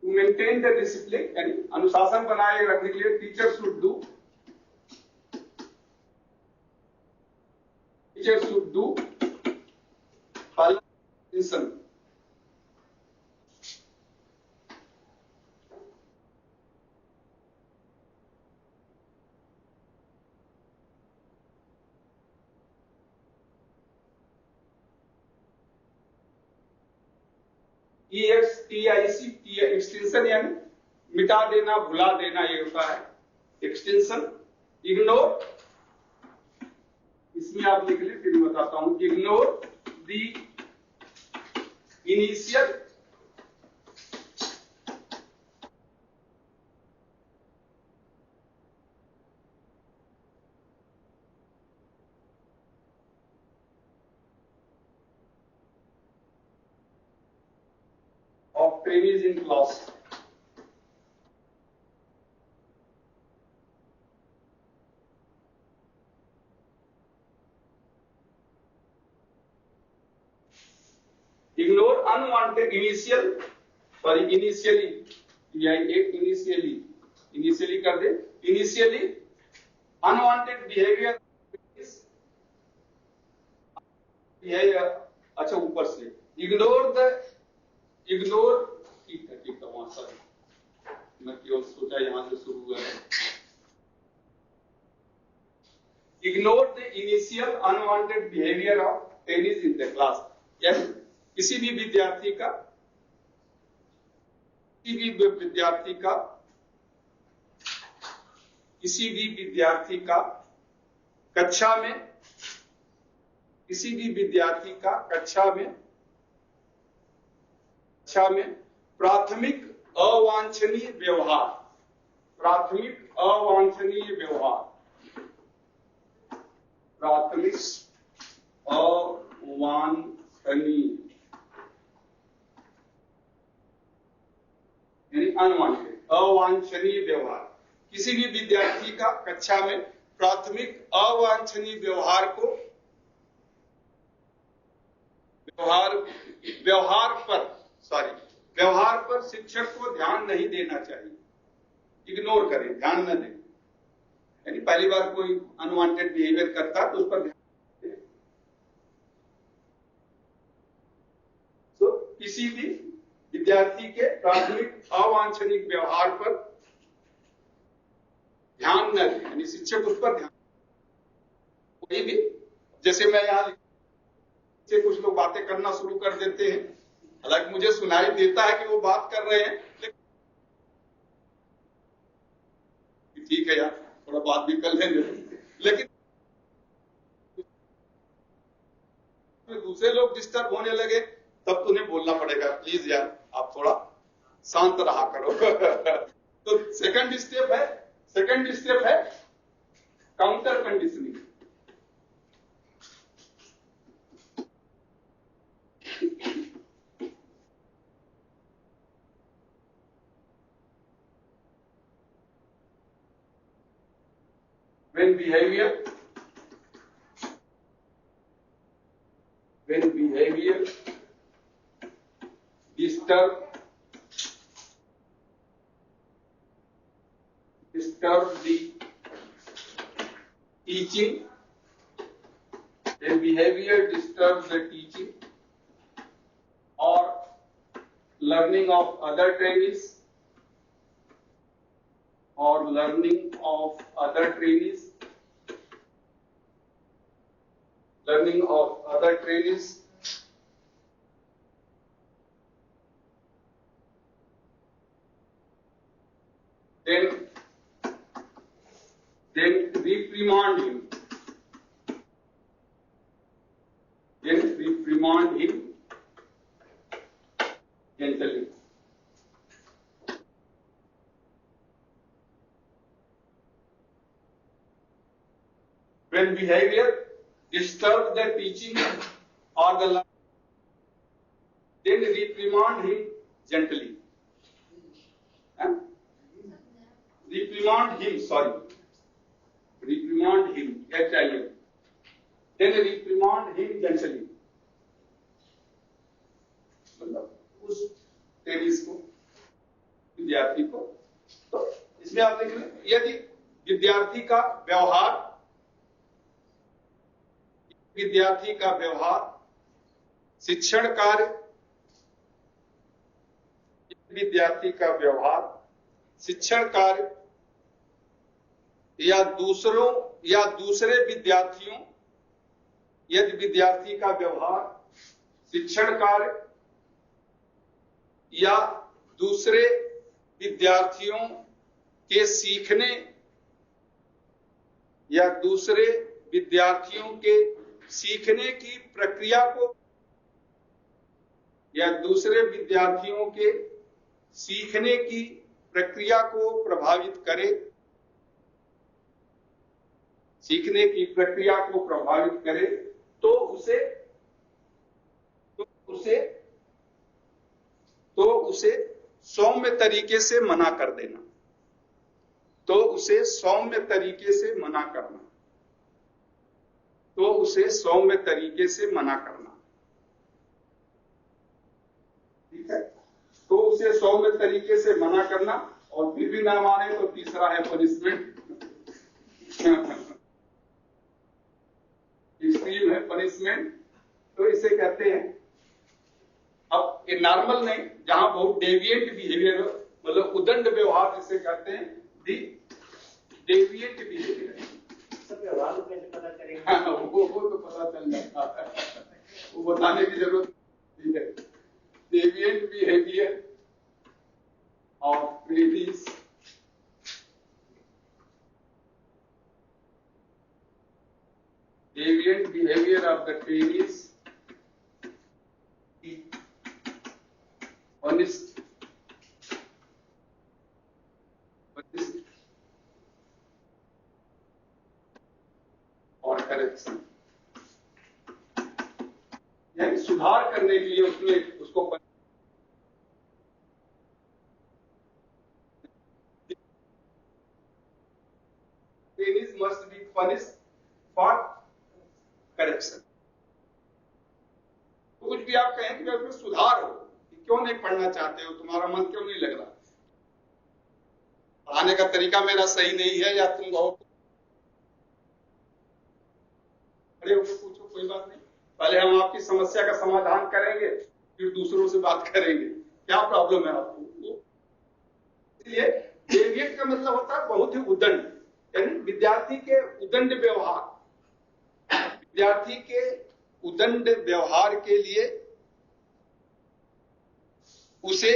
maintain the discipline, यानी अनुशासन बनाए रखने के लिए टीचर शुड डू पालन, EXTIC एक्सटेंशन यानी मिटा देना, भुला देना, ये होता है एक्सटेंशन। इग्नोर, इसमें आप लिख ले फिर बताता हूं। Ignore the initial of trainees in class। Ignore unwanted initial, sorry initially, एक इनिशियली कर दे, इनिशियली अनवांटेड बिहेवियर, अच्छा ऊपर से इग्नोर, ठीक है वहां, सॉरी मैं केवल सोचा यहां से शुरू हुआ है। Ignore the initial unwanted behaviour of trainees in the class, यानी किसी भी विद्यार्थी का कक्षा में प्राथमिक अवांछनीय व्यवहार, यानी अवांछनीय व्यवहार, किसी भी विद्यार्थी का कक्षा में प्राथमिक अवांछनीय व्यवहार पर शिक्षक को ध्यान नहीं देना चाहिए, इग्नोर करें, ध्यान न दें। यानी पहली बार कोई अनवांटेड बिहेवियर करता तो उस पर ध्यान दें। तो किसी भी विद्यार्थी के प्राथमिक अवांछनीय व्यवहार पर ध्यान न दें, यानी शिक्षक उस पर ध्यान, कोई भी, जैसे मैं यहां से कुछ लोग बातें करना शुरू कर देते हैं, हालांकि मुझे सुनाई देता है कि वो बात कर रहे हैं, ठीक है यार, थोड़ा बात भी कर लेंगे, लेकिन दूसरे लोग डिस्टर्ब होने लगे तब तुम्हें बोलना पड़ेगा, प्लीज यार आप थोड़ा शांत रहा करो। तो सेकंड स्टेप है counter conditioning. When behavior disturb the teaching, when behavior disturbs the teaching or learning of other trainees, then reprimand him. Gently. When behavior disturbs the teaching or the learning, then reprimand him gently. Reprimand him, H-I-M. Then reprimand him gently. मतलब उस tennis को, विद्यार्थी को, तो इसमें आप देख लें, यदि विद्यार्थी का व्यवहार शिक्षण कार्य, या दूसरे विद्यार्थियों, यदि विद्यार्थी का व्यवहार शिक्षण कार्य या दूसरे विद्यार्थियों के सीखने या दूसरे विद्यार्थियों के सीखने की प्रक्रिया को प्रभावित करे, तो उसे सौम्य तरीके से मना कर देना। ठीक है, तो उसे सौम्य तरीके से मना करना, और फिर भी ना माने तो तीसरा है पनिशमेंट। एक्सट्रीम है पनिशमेंट, तो इसे कहते हैं, अब ये नॉर्मल नहीं, जहां बहुत डेविएंट बिहेवियर, मतलब उदंड व्यवहार जिसे कहते हैं, डेविएंट बिहेवियर, व्यवहार को कैसे पता करेंगे? वो तो पता चल जाता है, वो बताने की जरूरत नहीं है। Deviant behaviour of trainees, punished और करेक्शन, यानी सुधार करने के लिए उसको trainees must be punished for correction। तो कुछ भी आप कहें कि उसमें सुधार हो, क्यों नहीं पढ़ना चाहते हो, तुम्हारा मन क्यों नहीं लग रहा, पढ़ाने का तरीका मेरा सही नहीं है, या तुम बहुत खड़े होकर पूछो, कोई बात नहीं, पहले हम आपकी समस्या का समाधान करेंगे, फिर दूसरों से बात करेंगे, क्या प्रॉब्लम है आपको। इसलिए डेविएट का मतलब होता है बहुत ही उदंड, यानी विद्यार्थी के उदंड व्यवहार के लिए उसे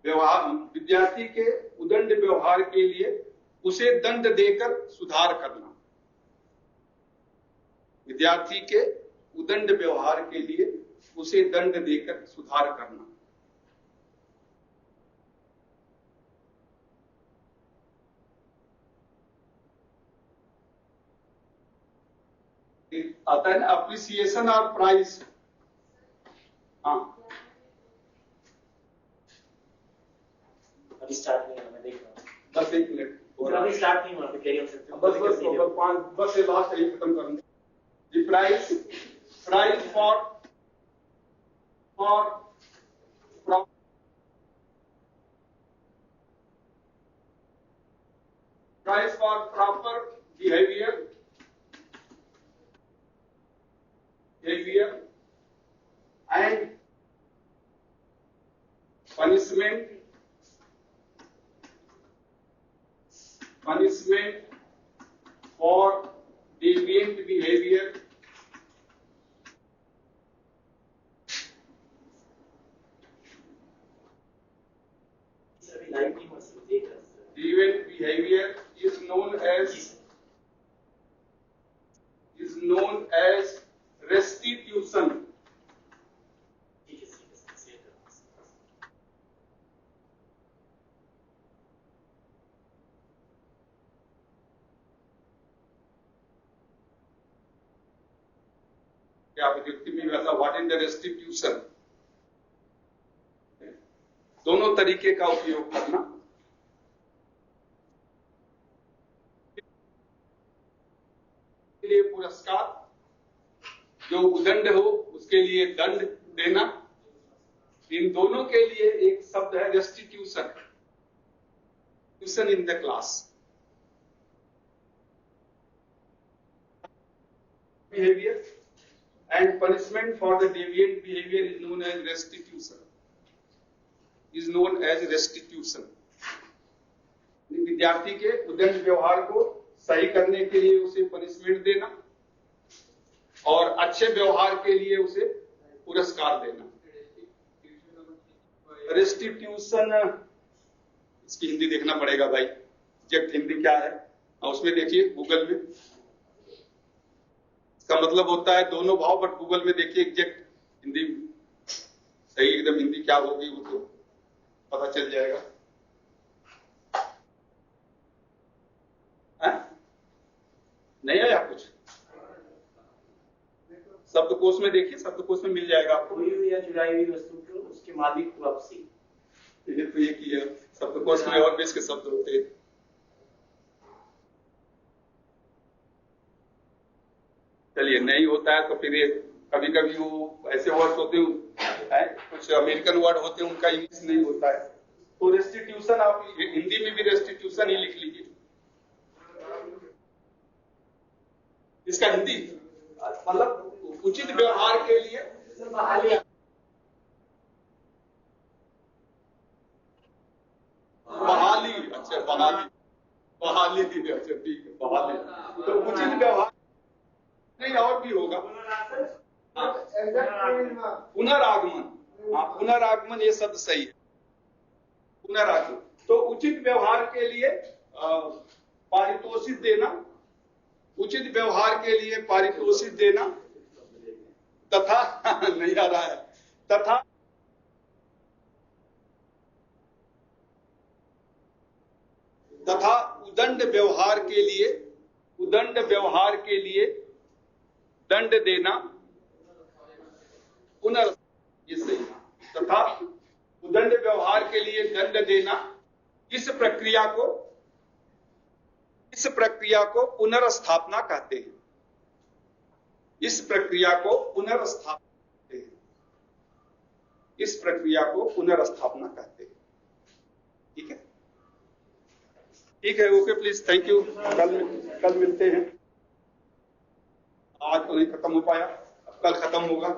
विद्यार्थी के उदंड व्यवहार के लिए उसे दंड देकर सुधार करना। विद्यार्थी के उदंड व्यवहार के लिए उसे दंड देकर सुधार करना। आता है ना अप्रिसिएशन और प्राइस। हाँ, अभी स्टार्ट नहीं हुआ, मैं देख रहा हूँ। बस 1 मिनट अभी स्टार्ट नहीं हुआ, अभी कैरी ऑन सकते हो। बस ये लास्ट यही खत्म करूंगा। The price for proper behavior and punishment for deviant behavior is known as restitution. क्या विद्युक्ति में वैसा व्हाट इन द रेस्टिट्यूशन, दोनों तरीके का उपयोग करना। लिए पुरस्कार, जो उदंड हो उसके लिए दंड देना, इन दोनों के लिए एक शब्द है restitution in the class. Behaviour and punishment for the deviant behavior is known as restitution. विद्यार्थी के उदंड व्यवहार को सही करने के लिए उसे पनिशमेंट देना और अच्छे व्यवहार के लिए उसे पुरस्कार देना। रेस्टिट्यूशन, इसकी हिंदी देखना पड़ेगा भाई, एग्जैक्ट हिंदी क्या है उसमें देखिए गूगल में। इसका मतलब होता है दोनों भाव, बट गूगल में देखिए एग्जैक्ट हिंदी सही एकदम हिंदी क्या होगी वो तो पता चल जाएगा। नहीं आया कुछ? शब्दकोश में देखिए, शब्दकोश में मिल जाएगा आपको। खोई हुई या चुराई हुई वस्तु को उसके मालिक को वापसी। ये तो ये किया शब्दकोश में और भी इसके शब्द होते हैं। चलिए, नहीं होता है तो फिर कभी कभी वो ऐसे वर्ड होते हैं, कुछ अमेरिकन वर्ड होते हैं उनका इंग्लिश नहीं होता है, तो रेस्टिट्यूशन आप हिंदी में भी रेस्टिट्यूशन ही लिख लीजिए। इसका हिंदी मतलब उचित व्यवहार के लिए बहाली। अच्छा बहाली थी, अच्छा ठीक है, बहाली तो उचित व्यवहार नहीं और भी होगा। पुनरागमन, हाँ पुनरागमन ये शब्द सही है, पुनरागमन। तो उचित व्यवहार के लिए पारितोषिक देना, उचित व्यवहार के लिए पारितोषिक देना तथा नहीं आ रहा है, तथा उदंड व्यवहार के लिए दंड देना, ये सही, तथा उदंड व्यवहार के लिए दंड देना। इस प्रक्रिया को पुनर्स्थापना कहते हैं। इस प्रक्रिया को पुनर्स्थापना कहते हैं। ठीक है, ओके प्लीज, थैंक यू। कल मिलते हैं। आज तो नहीं खत्म हो पाया, कल खत्म होगा।